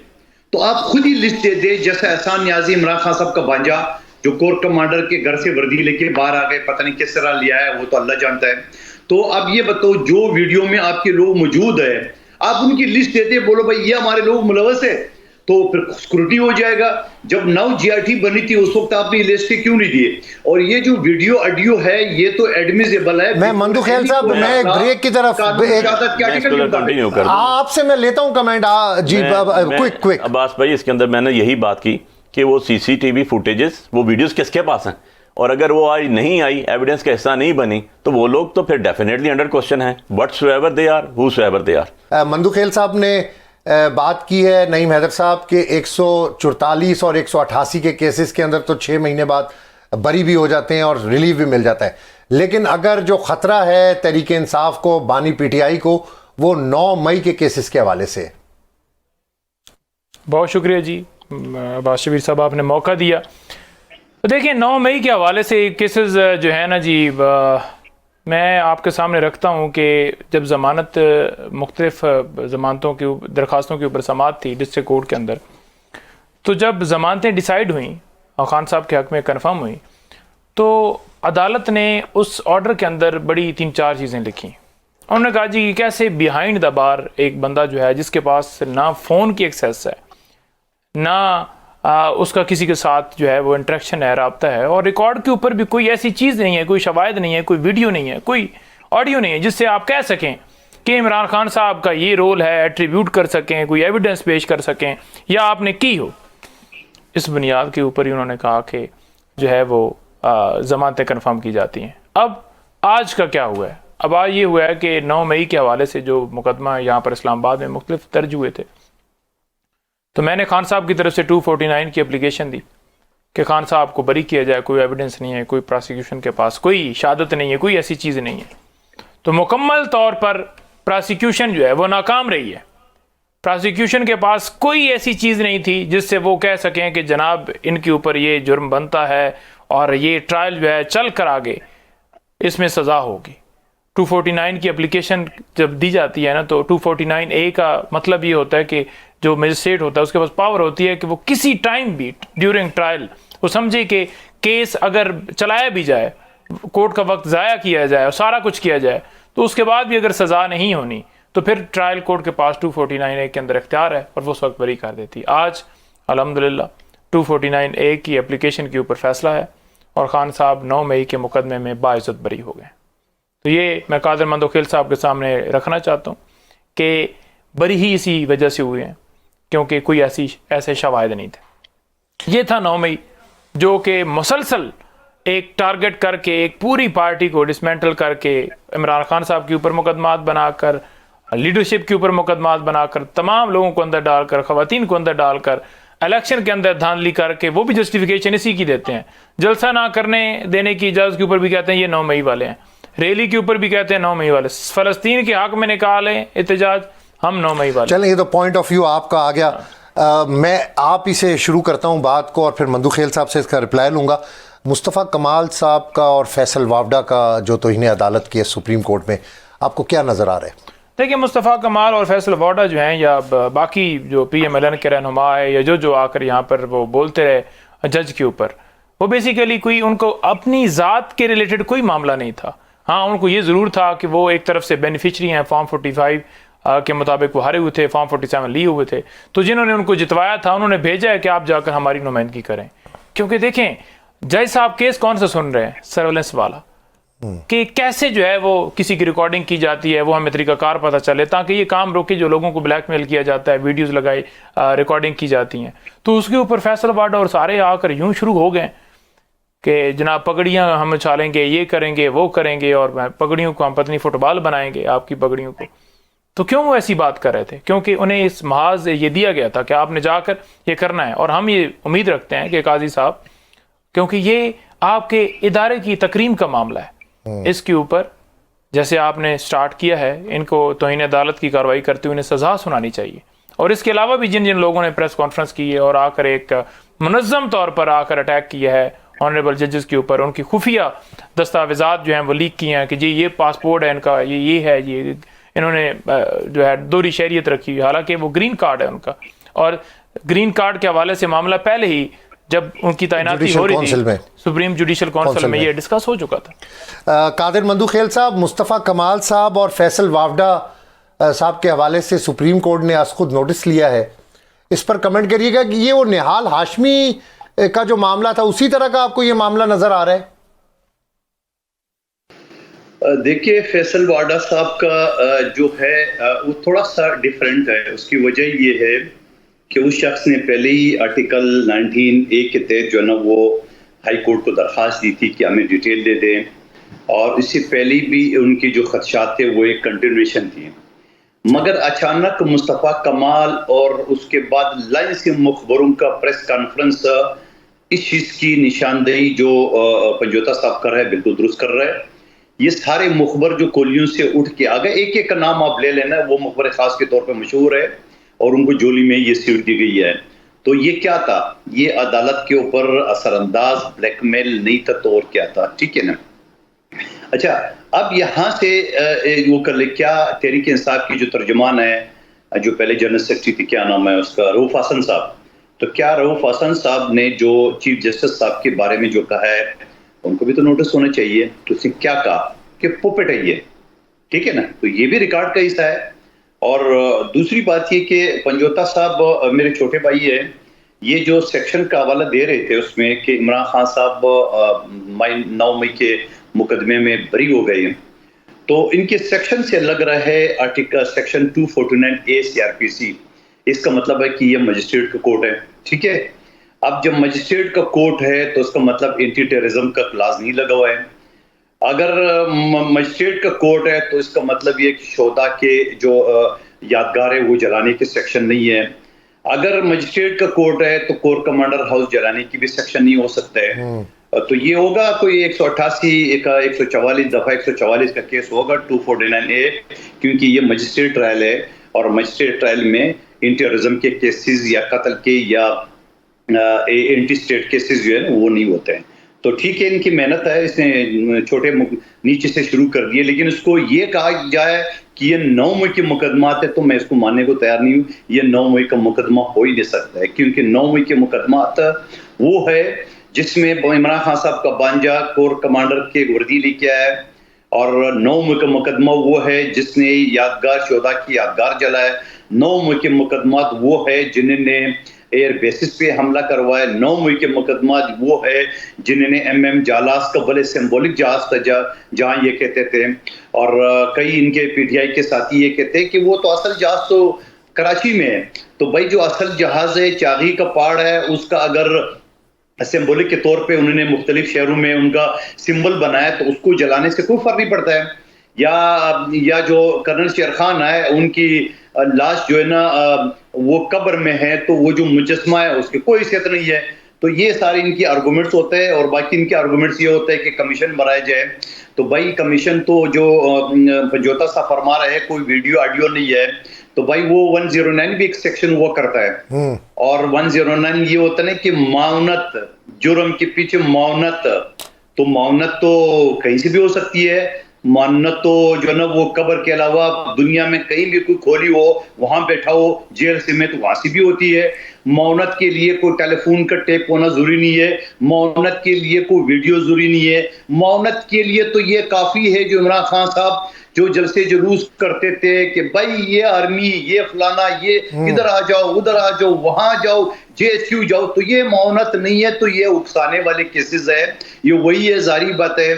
तो आप खुद ही लिस्ट दे दे, जैसे एहसान न्याजी, इमरान खान साहब का भांजा, जो कोर कमांडर के घर से वर्दी लेके बाहर आ गए, पता नहीं किस तरह लिया है, वो तो अल्लाह जानता है। तो अब ये बताओ, जो वीडियो में आपके लोग मौजूद है, आप उनकी लिस्ट देते, बोलो भाई ये हमारे लोग मुलवस है, तो फिर स्क्रूटी हो जाएगा। जब 9 GRT बनी थी उस वक्त आपने लिस्ट क्यों नहीं दिए? और ये जो वीडियो ऑडियो है ये तो एडमिसिबल है। मैं मंदू खेल साहब, मैं एक ब्रेक की तरफ कंटिन्यू कर आपसे मैं लेता हूं कमेंट। जी क्विक अब्बास भाई, इसके अंदर मैंने यही बात की कि वो CCTV फुटेजेस, वो वीडियोस किसके पास हैं, और अगर वो आज नहीं आई, एविडेंस का हिस्सा नहीं बनी, तो वो लोग तो फिर डेफिनेटली अंडर क्वेश्चन है, whatsoever they are, whosoever they are. Mandokhel साहब ने बात की है नईम हैदर साहब के 144 और 188 के केसेस के अंदर तो 6 महीने बाद बरी भी हो जाते हैं और रिलीफ भी मिल जाता है। लेकिन अगर जो खतरा है तहरीके इंसाफ को, बानी PTI को, वो 9 मई के केसेस के हवाले से। बहुत शुक्रिया जी अब्बास शबीर साहब, आपने मौका दिया। तो देखिए, 9 मई के हवाले से केसेस जो है ना जी, मैं आपके सामने रखता हूँ कि जब ज़मानत मुख्तलिफ ज़मानतों की दरख्वास्तों के ऊपर समाअत थी डिस्ट्रिक्ट कोर्ट के अंदर, तो जब ज़मानतें डिसाइड हुई और खान साहब के हक़ में कन्फर्म हुई, तो अदालत ने उस ऑर्डर के अंदर बड़ी 3-4 चीज़ें लिखी। उन्होंने कहा जी कैसे बिहाइंड द बार एक बंदा जो है, जिसके पास ना फ़ोन की एक्सेस है, ना उसका किसी के साथ जो है वो इंटरेक्शन है, रब्ता है, और रिकॉर्ड के ऊपर भी कोई ऐसी चीज़ नहीं है, कोई शवाहिद नहीं है, कोई वीडियो नहीं है, कोई ऑडियो नहीं है जिससे आप कह सकें कि इमरान खान साहब का ये रोल है, एट्रीब्यूट कर सकें, कोई एविडेंस पेश कर सकें या आपने की हो। इस बुनियाद के ऊपर ही उन्होंने कहा कि जो है वो ज़मानतें कन्फर्म की जाती हैं। अब आज का क्या हुआ है? अब आज ये हुआ है कि 9 मई के हवाले से जो मुकदमा यहाँ पर इस्लामाबाद में मुख्तलिफ दर्ज हुए थे, तो मैंने खान साहब की तरफ से 249 की एप्लीकेशन दी कि खान साहब को बरी किया जाए, कोई एविडेंस नहीं है, कोई प्रोसिक्यूशन के पास कोई शहादत नहीं है, कोई ऐसी चीज़ नहीं है। तो मुकम्मल तौर पर प्रोसिक्यूशन जो है वो नाकाम रही है। प्रोसिक्यूशन के पास कोई ऐसी चीज़ नहीं थी जिससे वो कह सकें कि जनाब इनके ऊपर ये जुर्म बनता है और ये ट्रायल जो है चल कर आगे इसमें सज़ा होगी। 249 की एप्लीकेशन जब दी जाती है ना, तो 249A का मतलब ये होता है कि जो मजिस्ट्रेट होता है उसके पास पावर होती है कि वो किसी टाइम भी ड्यूरिंग ट्रायल वो समझे कि केस अगर चलाया भी जाए, कोर्ट का वक्त ज़ाया किया जाए और सारा कुछ किया जाए, तो उसके बाद भी अगर सज़ा नहीं होनी तो फिर ट्रायल कोर्ट के पास 249A के अंदर इख्तियार है और वो उस वक्त बरी कर देती है। आज अल्हम्दुलिल्लाह 249A की एप्लीकेशन के ऊपर फैसला है और खान साहब 9 मई के मुकदमे में बाइज्जत बरी हो गए। तो ये मैं कादिर मंदोखेल साहब के सामने रखना चाहता हूँ कि बरी ही इसी वजह से हुए हैं क्योंकि कोई ऐसे शवाहिद नहीं थे। ये था 9 मई जो कि मुसलसल एक टारगेट करके एक पूरी पार्टी को डिसमेंटल करके इमरान खान साहब के ऊपर मुकदमात बनाकर, लीडरशिप के ऊपर मुकदमात बनाकर, तमाम लोगों को अंदर डालकर, ख़वातीन को अंदर डालकर, इलेक्शन के अंदर धांधली करके, वो भी जस्टिफिकेशन इसी की देते हैं। जलसा ना करने देने की इजाज़त के ऊपर भी कहते हैं ये 9 मई वाले हैं, रैली के ऊपर भी कहते हैं 9 मई वाले, फ़लस्तीन के हक में निकालें एहतजाज, हम 9 मई वाले। चलें, ये तो पॉइंट ऑफ व्यू आपका आ गया। मैं आप इसे शुरू करता हूँ बात को और फिर मंदोखेल साहब से इसका रिप्लाई लूँगा। मुस्तफ़ा कमाल साहब का और फैसल वावडा का जो तौहीन अदालत की है सुप्रीम कोर्ट में, आपको क्या नज़र आ रहा है? देखिए, मुस्तफ़ा कमाल और फैसल वावडा जो हैं या बाकी जो PMLN के रहनुमा है या जो आकर यहाँ पर वो बोलते रहे जज के ऊपर, वो बेसिकली कोई उनको अपनी ज़ात के रिलेटेड कोई मामला नहीं था। हाँ, उनको ये ज़रूर था कि वो एक तरफ से बेनिफिशरी हैं, फॉर्म 45 के मुताबिक वो हारे हुए थे, फॉर्म 47 लिए हुए थे, तो जिन्होंने उनको जितवाया था उन्होंने भेजा है कि आप जाकर हमारी नुमाइंदगी करें। क्योंकि देखें, जज साहब केस कौन सा सुन रहे हैं? सर्वेलेंस वाला, कि कैसे जो है वो किसी की रिकॉर्डिंग की जाती है, वो हमें तरीकाकार पता चले ताकि ये काम रोके जो लोगों को ब्लैकमेल किया जाता है, वीडियोस लगाई, रिकॉर्डिंग की जाती हैं। तो उसके ऊपर फैसल वाडा और सारे आकर यूं शुरू हो गए कि जनाब पगड़ियाँ हम उछालेंगे, ये करेंगे, वो करेंगे, और पगड़ियों को हम पत्नी फुटबॉल बनाएंगे आपकी पगड़ियों को। तो क्यों वो ऐसी बात कर रहे थे? क्योंकि उन्हें इस महाज ये दिया गया था कि आपने जाकर ये करना है। और हम ये उम्मीद रखते हैं कि काजी साहब, क्योंकि ये आपके इदारे की तकरीम का मामला है, इसके ऊपर जैसे आपने स्टार्ट किया है, इनको तौहीन अदालत की कार्रवाई करते हुए इन्हें सज़ा सुनानी चाहिए। और इसके अलावा भी जिन जिन लोगों ने प्रेस कॉन्फ्रेंस की है और आकर एक मुनज़्ज़म तौर पर आकर अटैक किया है ऑनरेबल जजेस के ऊपर, उनकी खुफिया दस्तावेज़ात जो हैं वो लीक किए हैं कि जी ये पासपोर्ट है इनका, ये है, ये इन्होंने जो है दोहरी शहरियत रखी हुई, हालांकि वो ग्रीन कार्ड है उनका। और ग्रीन कार्ड के हवाले से मामला पहले ही जब उनकी तैनाती हो रही थी सुप्रीम जुडिशल काउंसिल में ये डिस्कस हो चुका था। कादिर मंदोखेल साहब, मुस्तफ़ा कमाल साहब और फैसल वावडा साहब के हवाले से सुप्रीम कोर्ट ने आज खुद नोटिस लिया है, इस पर कमेंट करिएगा कि ये वो निहाल हाशमी का जो मामला था उसी तरह का आपको ये मामला नजर आ रहा है? देखिए, फैसल वाडा साहब का जो है वो थोड़ा सा डिफरेंट है। उसकी वजह ये है कि उस शख्स ने पहले ही आर्टिकल 19A के तहत जो है ना वो हाई कोर्ट को दरख्वास्त दी थी कि हमें डिटेल दे दें, और इससे पहले भी उनकी जो खदशात थे वो एक कंटिन्यूएशन थी। मगर अचानक मुस्तफ़ा कमाल और उसके बाद लाइंस के मुखबरों का प्रेस कॉन्फ्रेंस इस चीज़ की निशानदेही जो पंजोता साहब कर रहे हैं बिल्कुल दुरुस्त कर रहे हैं। ये सारे मुखबर जो कोलियों से उठ के आ गए, एक एक का नाम आप ले लेना, वो मुखबर खास के तौर पे मशहूर है और उनको जोली में ये सीट दी गई है। तो ये क्या था? ये अदालत के ऊपर असरअंदाज ब्लैकमेल नहीं था तो और क्या था? ठीक है ना। अच्छा, अब यहाँ से वो कर ले, क्या तहरीक इंसाफ की जो तर्जुमान है, जो पहले जनरल सेक्रेटरी थी, क्या नाम है उसका, रऊफ हसन साहब, तो क्या रऊफ हसन साहब ने जो चीफ जस्टिस साहब के बारे में जो कहा है उनको भी तो नोटिस होना चाहिए। तो उसने क्या कहा कि पुपेट है ये, ठीक है ना, तो ये भी रिकॉर्ड का हिस्सा है। और दूसरी बात ये कि पंजोता साहब मेरे छोटे भाई है, ये जो सेक्शन का हवाला दे रहे थे उसमें कि इमरान खान साहब 9 मई के मुकदमे में बरी हो गए, तो इनके सेक्शन से लग रहा है आर्टिकल सेक्शन 249A CRPC। इसका मतलब है कि ये मजिस्ट्रेट का कोर्ट है, ठीक है। अब जब मजिस्ट्रेट का कोर्ट है तो उसका मतलब एंटी टेररिज्म का क्लास नहीं लगा हुआ है। अगर मजिस्ट्रेट का कोर्ट है तो इसका मतलब ये कि शोधा के जो यादगार है वो जलाने के सेक्शन नहीं है। अगर मजिस्ट्रेट का कोर्ट है तो कोर कमांडर हाउस जलाने की भी सेक्शन नहीं हो सकता है। तो ये होगा कोई 188 का 144 दफा 144 का केस होगा 249A, क्योंकि ये मजिस्ट्रेट ट्रायल है और मजिस्ट्रेट ट्रायल में टेररिज्म के केसेस या कत्ल के या एंटी स्टेट केसेस जो है वो नहीं होते हैं। तो ठीक है, इनकी मेहनत है, इसने छोटे नीचे से शुरू कर दिए, लेकिन इसको ये कहा जाए कि ये 9 मई के मुकदमात है तो मैं इसको मानने को तैयार नहीं हूँ। ये 9 मई का मुकदमा हो ही नहीं सकता है, क्योंकि 9 मई के मुकदमात वो है जिसमें इमरान खान साहब का बांजा कोर कमांडर के वर्दी लेके आया है, और 9 मई का मुकदमा वो है जिसने यादगार शोधा की यादगार जलाया। 9 मई के मुकदमात वो है जिन्होंने एयर बेसिस पे हमला करवाया। 9 मई के मुकदमा वो है जिन्होंने MM जालास का बड़े सिंबॉलिक जहाज था जहां ये कहते थे, और कई इनके PTI के साथी ये कहते हैं कि वो तो असल जहाज तो कराची में है। तो भाई जो असल जहाज है चागी का पहाड़ है, उसका अगर सिंबॉलिक के तौर पे उन्होंने मुख्तलिफ शहरों में उनका सिंबल बनाया तो उसको जलाने से कोई फर्क नहीं पड़ता है। या जो कर्नल शेर खान है उनकी लाश जो है ना वो कब्र में है, तो वो जो मुजस्मा है उसकी कोई हैसियत नहीं है। तो ये सारे इनकी आर्गूमेंट्स होते हैं, और बाकी इनके आर्गूमेंट्स ये होते हैं कि कमीशन बनाया जाए। तो भाई कमीशन तो जो पंजोता सा फरमा रहा है, कोई वीडियो ऑडियो नहीं है, तो भाई वो 109 भी एक सेक्शन हुआ करता है, और 109 ये होता है ना कि माउनत, जुर्म के पीछे माउनत, तो माउनत तो कहीं से भी हो सकती है। मानत तो जो ना वो कब्र के अलावा दुनिया में कहीं भी कोई खोली हो, वहां बैठा हो जेल से में, तो वहां से भी होती है। मौनत के लिए कोई टेलीफोन का टेप होना जरूरी नहीं है, मौनत के लिए कोई वीडियो जरूरी नहीं है। मौनत के लिए तो ये काफी है जो इमरान खान साहब जो जलसे जुलूस करते थे कि भाई ये आर्मी, ये फलाना, ये इधर आ जाओ, उधर आ जाओ, वहां जाओ, JSU जाओ, तो ये मौनत नहीं है, तो ये उकसाने वाले केसेस है। ये वही है, जारी बात है,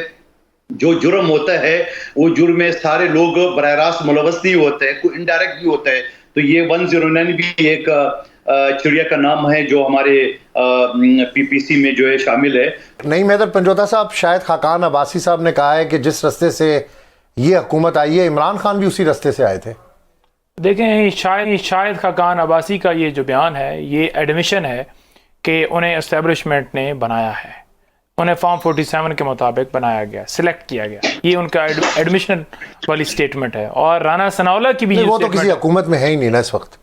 जो जुर्म होता है वो जुर्म में सारे लोग बराह रास्त मुलवस नहीं होते हैं, कोई इनडायरेक्ट भी होता है। तो ये 109 भी एक चिड़िया का नाम है जो हमारे PPC में जो है शामिल है। नहीं मैदर पंजोता साहब, शायद खाकान अब्बासी साहब ने कहा है कि जिस रास्ते से ये हुकूमत आई है इमरान खान भी उसी रास्ते से आए थे। देखें, शायद खाकान अब्बासी का ये जो बयान है ये एडमिशन है कि उन्हें एस्टेब्लिशमेंट ने बनाया है, उन्हें फॉर्म 47 के मुताबिक बनाया गया, सिलेक्ट किया गया, ये उनका एडमिशन वाली स्टेटमेंट है। और राना सनाउल्लाह की भी वो तो किसी हुकूमत में है ही नहीं ना इस वक्त।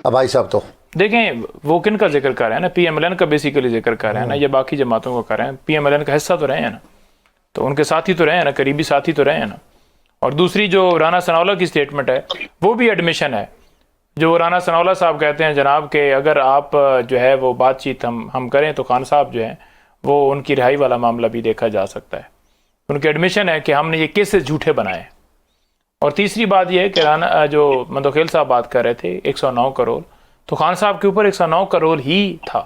अब भाई साहब तो देखें वो किन का जिक्र कर रहे हैं ना, PMLN का बेसिकली जिक्र कर रहे हैं ना, ये बाकी जमातों का कर रहे हैं। PMLN का हिस्सा तो रहे हैं ना, तो उनके साथी तो रहे हैं ना, करीबी साथी तो रहे हैं ना। और दूसरी जो राना सनाउल्लाह की स्टेटमेंट है वो भी एडमिशन है, जो राना सनाउल्लाह साहब कहते हैं जनाब के अगर आप जो है वो बातचीत हम करें तो खान साहब जो है वो उनकी रिहाई वाला मामला भी देखा जा सकता है। उनके एडमिशन है कि हमने ये केसेस झूठे बनाए। और तीसरी बात यह है कि राना जो मंदोखेल साहब बात कर रहे थे 109 करोड़, तो खान साहब के ऊपर 109 करोड़ ही था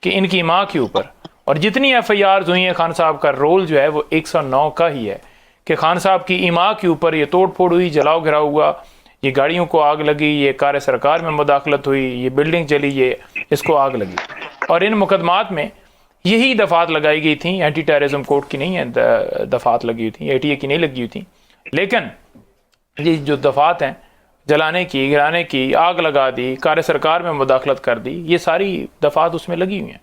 कि इनकी माँ के ऊपर, और जितनी FIRs हुई हैं खान साहब का रोल जो है वो 109 का ही है कि खान साहब की इमाम के ऊपर ये तोड़ फोड़ हुई, जलाओ घिराव हुआ, ये गाड़ियों को आग लगी, ये कार्य सरकार में मुदाखलत हुई, ये बिल्डिंग चली, ये इसको आग लगी। और इन मुकदमात में यही दफात लगाई गई थी, एंटी टेररिज्म कोड की नहीं है दफात लगी हुई थी, ATA की नहीं लगी हुई थी, लेकिन ये जो दफात हैं जलाने की, गिराने की, आग लगा दी, कार्य सरकार में मुदाखलत कर दी, ये सारी दफात उसमें लगी हुई हैं।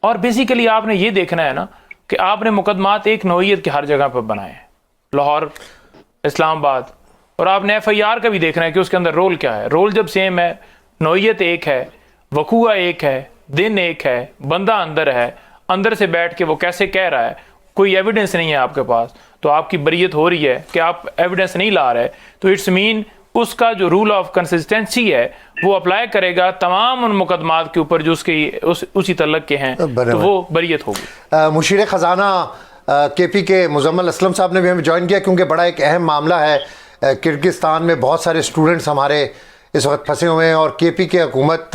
और बेसिकली आपने ये देखना है ना कि आपने मुकदमात एक नौइयत के हर जगह पर बनाए हैं, लाहौर, इस्लामाबाद, और आपने FIR का भी देखना है कि उसके अंदर रोल क्या है। रोल जब सेम है, नौइयत एक है, वकूआ एक है, दिन एक है, बंदा अंदर है, अंदर से बैठ के वो कैसे कह रहा है, कोई एविडेंस नहीं है आपके पास, तो आपकी बरीयत हो रही है कि आप एविडेंस नहीं ला रहे, तो इट्स मीन उसका जो रूल ऑफ कंसिस्टेंसी है वो अप्लाई करेगा तमाम उन मुकदमात के ऊपर जो उसके उसी तलक के हैं, तो वो बरीयत होगी। मुशीर ख़जाना KP के मुजम्मल असलम साहब ने भी हमें ज्वाइन किया, क्योंकि बड़ा एक अहम मामला है। किर्गिस्तान में बहुत सारे स्टूडेंट्स हमारे इस वक्त फंसे हुए हैं और KP की हुकूमत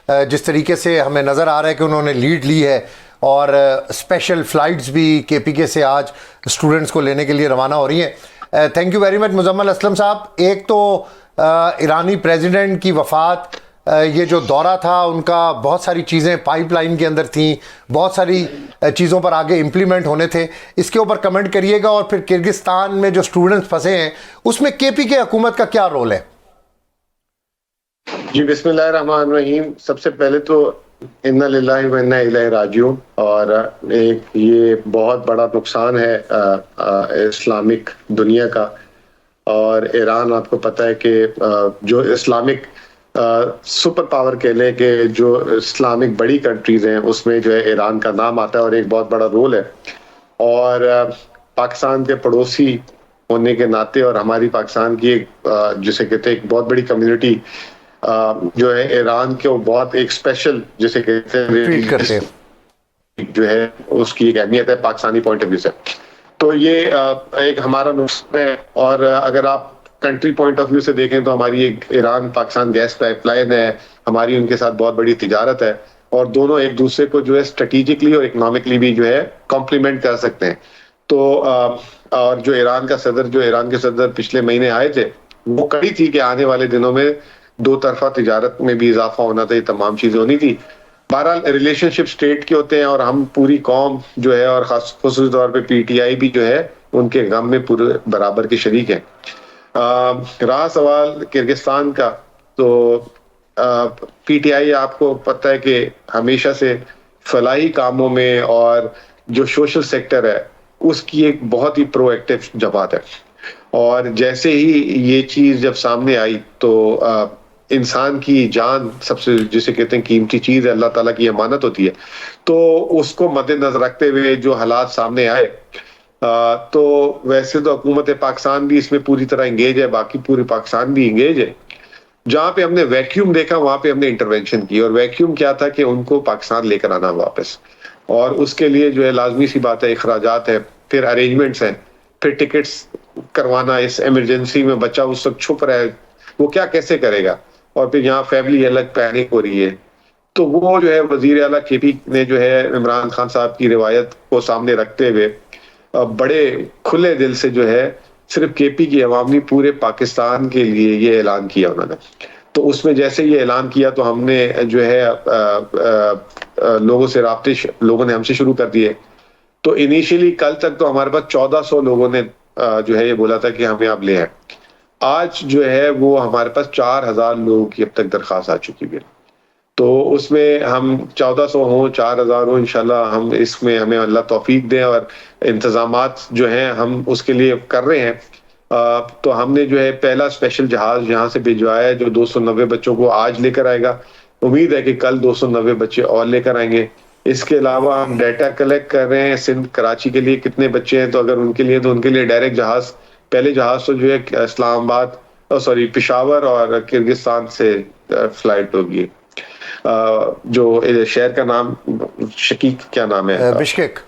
जिस तरीके से हमें नज़र आ रहा है कि उन्होंने लीड ली है और स्पेशल फ़्लाइट्स भी KPK से आज स्टूडेंट्स को लेने के लिए रवाना हो रही हैं। Thank you very much Muzammil Aslam साहब। एक तो ईरानी प्रेसिडेंट की वफ़ात, ये जो दौरा था उनका, बहुत सारी चीज़ें पाइपलाइन के अंदर थी, बहुत सारी चीज़ों पर आगे इम्प्लीमेंट होने थे, इसके ऊपर कमेंट करिएगा। और फिर किर्गिस्तान में जो स्टूडेंट्स फंसे हैं उसमें KPK हुकूमत का क्या रोल है? जी बिस्मिल्लाहिर्रहमानिर्रहीम। सबसे पहले तो इन्ना लिल्लाहि व इन्ना इलैहि राजिऊन। और एक ये बहुत बड़ा नुकसान है इस्लामिक दुनिया का। और ईरान, आपको पता है कि जो इस्लामिक सुपर पावर कह लें कि जो इस्लामिक बड़ी कंट्रीज हैं उसमें जो है ईरान का नाम आता है और एक बहुत बड़ा रोल है। और पाकिस्तान के पड़ोसी होने के नाते और हमारी पाकिस्तान की एक जिसे कहते हैं एक बहुत बड़ी कम्युनिटी जो है ईरान के वो बहुत एक स्पेशल जिसे कहते हैं जो है उसकी एक अहमियत है पाकिस्तानी पॉइंट ऑफ व्यू से। तो ये एक हमारा नुकसान है। और अगर आप कंट्री पॉइंट ऑफ व्यू से देखें तो हमारी एक ईरान पाकिस्तान गैस पाइपलाइन है, हमारी उनके साथ बहुत बड़ी तिजारत है और दोनों एक दूसरे को जो है स्ट्रेटेजिकली और इकोनॉमिकली भी जो है कॉम्प्लीमेंट कर सकते हैं। तो और जो ईरान के सदर पिछले महीने आए थे वो कड़ी थी कि आने वाले दिनों में दो तरफा तिजारत में भी इजाफा होना था, ये तमाम चीजें होनी थी। बहरहाल रिलेशनशिप स्टेट के होते हैं और हम पूरी कौम जो है और खास तौर पे PTI भी जो है उनके गम में पूरे बराबर के शरीक हैं। रहा सवाल किर्गिस्तान का, तो PTI आपको पता है कि हमेशा से फलाही कामों में और जो सोशल सेक्टर है उसकी एक बहुत ही प्रोएक्टिव जमात है। और जैसे ही ये चीज जब सामने आई तो इंसान की जान सबसे जिसे कहते हैं कीमती चीज है, अल्लाह ताला की अमानत होती है। तो उसको मद्देनजर रखते हुए जो हालात सामने आए, तो वैसे तो हुकूमत पाकिस्तान भी इसमें पूरी तरह इंगेज है, बाकी पूरे पाकिस्तान भी इंगेज है। जहां पे हमने वैक्यूम देखा वहां पे हमने इंटरवेंशन की। और वैक्यूम क्या था कि उनको पाकिस्तान लेकर आना वापस, और उसके लिए जो है लाजमी सी बात है अखराजात है, फिर अरेंजमेंट्स हैं, फिर टिकट्स करवाना। इस इमरजेंसी में बच्चा उस वक्त छुप रहा है, वो क्या कैसे करेगा, और फिर यहाँ फैमिली अलग पैनिक हो रही है। तो वो जो है वजीर आला KP ने जो है इमरान खान साहब की रिवायत को सामने रखते हुए बड़े खुले दिल से जो है सिर्फ KP की अवाम नहीं पूरे पाकिस्तान के लिए ये ऐलान किया उन्होंने। तो उसमें जैसे ये ऐलान किया तो हमने जो है लोगों से राब्ते लोगों ने हमसे शुरू कर दिए। तो इनिशियली कल तक तो हमारे पास 1400 लोगों ने जो है ये बोला था कि हमें आप ले आए। आज जो है वो हमारे पास 4000 लोगों की अब तक दरखास्त आ चुकी है। तो उसमें हम 1400 हो 4000 हो, इंशाल्लाह हम इसमें हमें अल्लाह तौफीक दे और इंतजामात जो हैं हम उसके लिए कर रहे हैं। तो हमने जो है पहला स्पेशल जहाज यहाँ से भिजवाया है जो 290 बच्चों को आज लेकर आएगा। उम्मीद है कि कल 290 बच्चे और लेकर आएंगे। इसके अलावा हम डाटा कलेक्ट कर रहे हैं सिंध कराची के लिए कितने बच्चे हैं, तो अगर उनके लिए डायरेक्ट जहाज, पहले जहाज तो जो है इस्लामाबाद पेशावर और किर्गिस्तान से फ्लाइट होगी। जो शहर का नाम शकीक क्या नाम है, बिश्केक,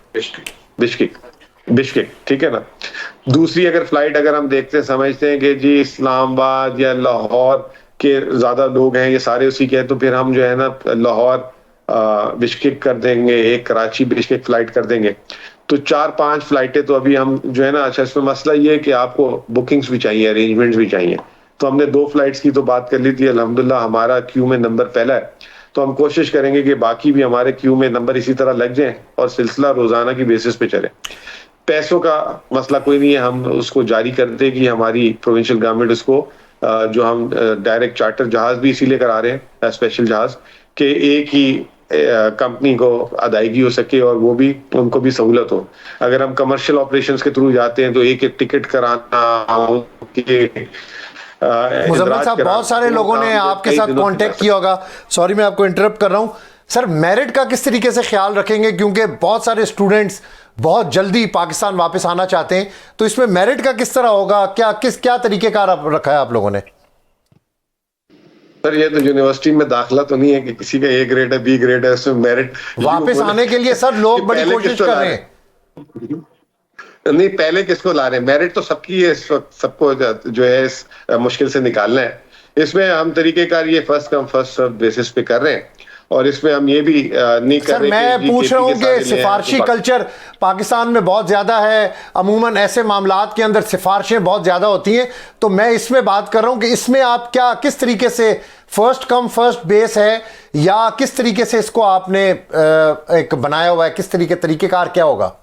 ठीक है ना। दूसरी अगर फ्लाइट अगर हम देखते समझते हैं कि जी इस्लामाबाद या लाहौर के ज्यादा लोग हैं, ये सारे उसी के हैं, तो फिर हम जो है ना लाहौर बिश्केक कर देंगे, एक कराची बिश्केक फ्लाइट कर देंगे। तो 4-5 फ्लाइटें तो अभी हम जो है ना। अच्छा, इसमें मसला ये है कि आपको बुकिंग्स भी चाहिए, अरेंजमेंट्स भी चाहिए। तो हमने 2 फ्लाइट्स की तो बात कर ली थी, अल्हम्दुलिल्लाह हमारा क्यू में नंबर पहला है। तो हम कोशिश करेंगे कि बाकी भी हमारे क्यू में नंबर इसी तरह लग जाए और सिलसिला रोजाना की बेसिस पे चले। पैसों का मसला कोई नहीं है, हम उसको जारी कर दें कि हमारी प्रोविंशियल गवर्नमेंट उसको जो हम डायरेक्ट चार्टर जहाज भी इसीलिए करा रहे हैं, स्पेशल जहाज के एक ही कंपनी को अदायगी हो सके और वो भी उनको भी सहूलत हो। अगर हम कमर्शियल ऑपरेशंस के थ्रू जाते हैं तो एक टिकट कराना मुजम्मिल साहब, बहुत सारे लोगों ने आपके साथ कांटेक्ट किया होगा। सॉरी मैं आपको इंटरप्ट कर रहा हूं सर, मेरिट का किस तरीके से ख्याल रखेंगे, क्योंकि बहुत सारे स्टूडेंट्स बहुत जल्दी पाकिस्तान वापस आना चाहते हैं, तो इसमें मेरिट का किस तरह होगा, क्या तरीकेकार रखा है आप लोगों ने? सर ये तो यूनिवर्सिटी में दाखिला तो नहीं है कि किसी का A ग्रेड है B ग्रेड है, उसमें मेरिट वापस आने के लिए सर लोग बड़ी कोशिश कर रहे हैं। नहीं, पहले किसको ला रहे हैं? मेरिट तो सबकी है, सबको जो है इस मुश्किल से निकालना है। इसमें हम तरीकेकार ये first come first serve basis पे कर रहे हैं। और इसमें हम ये भी नहीं कर सर रहे मैं कि पूछ रहा हूँ GKP के कि सारे सिफारशी कल्चर पाकिस्तान में बहुत ज़्यादा है, अमूमन ऐसे मामलात के अंदर सिफारिशें बहुत ज़्यादा होती हैं, तो मैं इसमें बात कर रहा हूँ कि इसमें आप क्या किस तरीके से फर्स्ट कम फर्स्ट बेस है, या किस तरीके से इसको आपने एक बनाया हुआ है, किस तरीकेकार क्या होगा?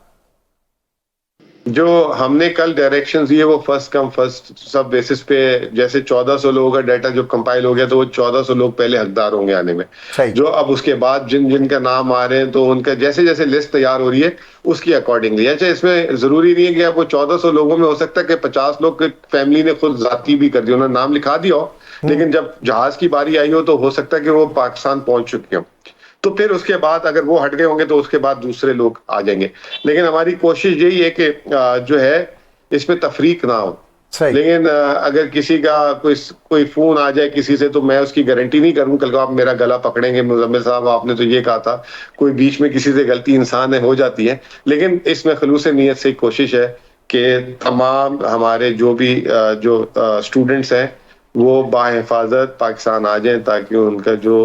जो हमने कल डायरेक्शंस दिए वो फर्स्ट कम फर्स्ट सब बेसिस पे, जैसे 1400 लोगों का डाटा जो कंपाइल हो गया तो वो 1400 लोग पहले हकदार होंगे आने में, जो अब उसके बाद जिन जिन का नाम आ रहे हैं तो उनका जैसे जैसे लिस्ट तैयार हो रही है उसकी अकॉर्डिंगली। अच्छा, इसमें जरूरी नहीं है कि आप वो 1400 लोगों में हो सकता है कि 50 लोग की फैमिली ने खुद जाती भी कर दिया, उन्होंने नाम लिखा दिया हो, लेकिन जब जहाज की बारी आई हो तो हो सकता है कि वो पाकिस्तान पहुंच चुके हो, तो फिर उसके बाद अगर वो हट गए होंगे तो उसके बाद दूसरे लोग आ जाएंगे। लेकिन हमारी कोशिश यही है कि जो है इसमें तफरीक ना हो। लेकिन अगर किसी का कोई फोन आ जाए किसी से तो मैं उसकी गारंटी नहीं करूं कल को आप मेरा गला पकड़ेंगे, मुजम्मिल साहब आपने तो ये कहा था, कोई बीच में किसी से गलती इंसान है हो जाती है, लेकिन इसमें खलूस नीयत से कोशिश है कि तमाम हमारे जो भी जो स्टूडेंट्स हैं वो बाहिफाजत पाकिस्तान आ जाएं ताकि उनका जो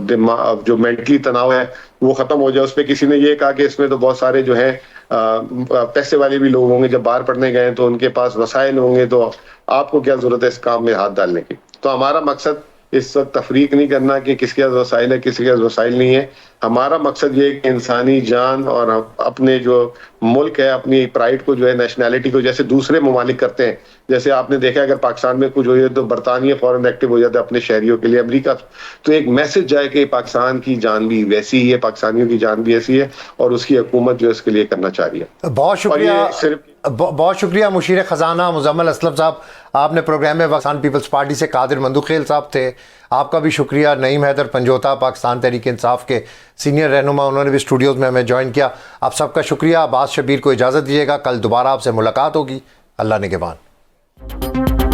दिमाग जो मेंटली तनाव है वो खत्म हो जाए। उस पर किसी ने ये कहा कि इसमें तो बहुत सारे जो है पैसे वाले भी लोग होंगे, जब बाहर पढ़ने गए तो उनके पास वसाइल होंगे, तो आपको क्या जरूरत है इस काम में हाथ डालने की। तो हमारा मकसद इस वक्त तफरीक नहीं करना कि किसके पास वसाइल है किसके पास वसाइल नहीं है। हमारा मकसद ये है कि इंसानी जान और अपने जो मुल्क है अपनी प्राइड को जो है नेशनैलिटी को जैसे दूसरे ममालिक करते हैं, जैसे आपने देखा अगर पाकिस्तान में कुछ हो जाए तो बरतानिया फौरन एक्टिव हो जाता है अपने शहरियों के लिए, अमेरिका, तो एक मैसेज जाए कि पाकिस्तान की जान भी वैसी ही है, पाकिस्तानियों की जान भी ऐसी है और उसकी हुकूमत जो है इसके लिए करना चाह रही है। बहुत शुक्रिया, बहुत शुक्रिया मुशीर खजाना मुजम्मिल असलम साहब, आपने प्रोग्राम में पाकिस्तान पीपल्स पार्टी से कादिर मंदुखेल साहब थे, आपका भी शुक्रिया। नईम हैदर पंजोता पाकिस्तान तहरीक इंसाफ के सीनियर रहनुमा, उन्होंने भी स्टूडियोज़ में हमें ज्वाइन किया। आप सबका शुक्रिया। अब्बास शबीर को इजाज़त दीजिएगा, कल दोबारा आपसे मुलाकात होगी। अल्लाह निगहबान।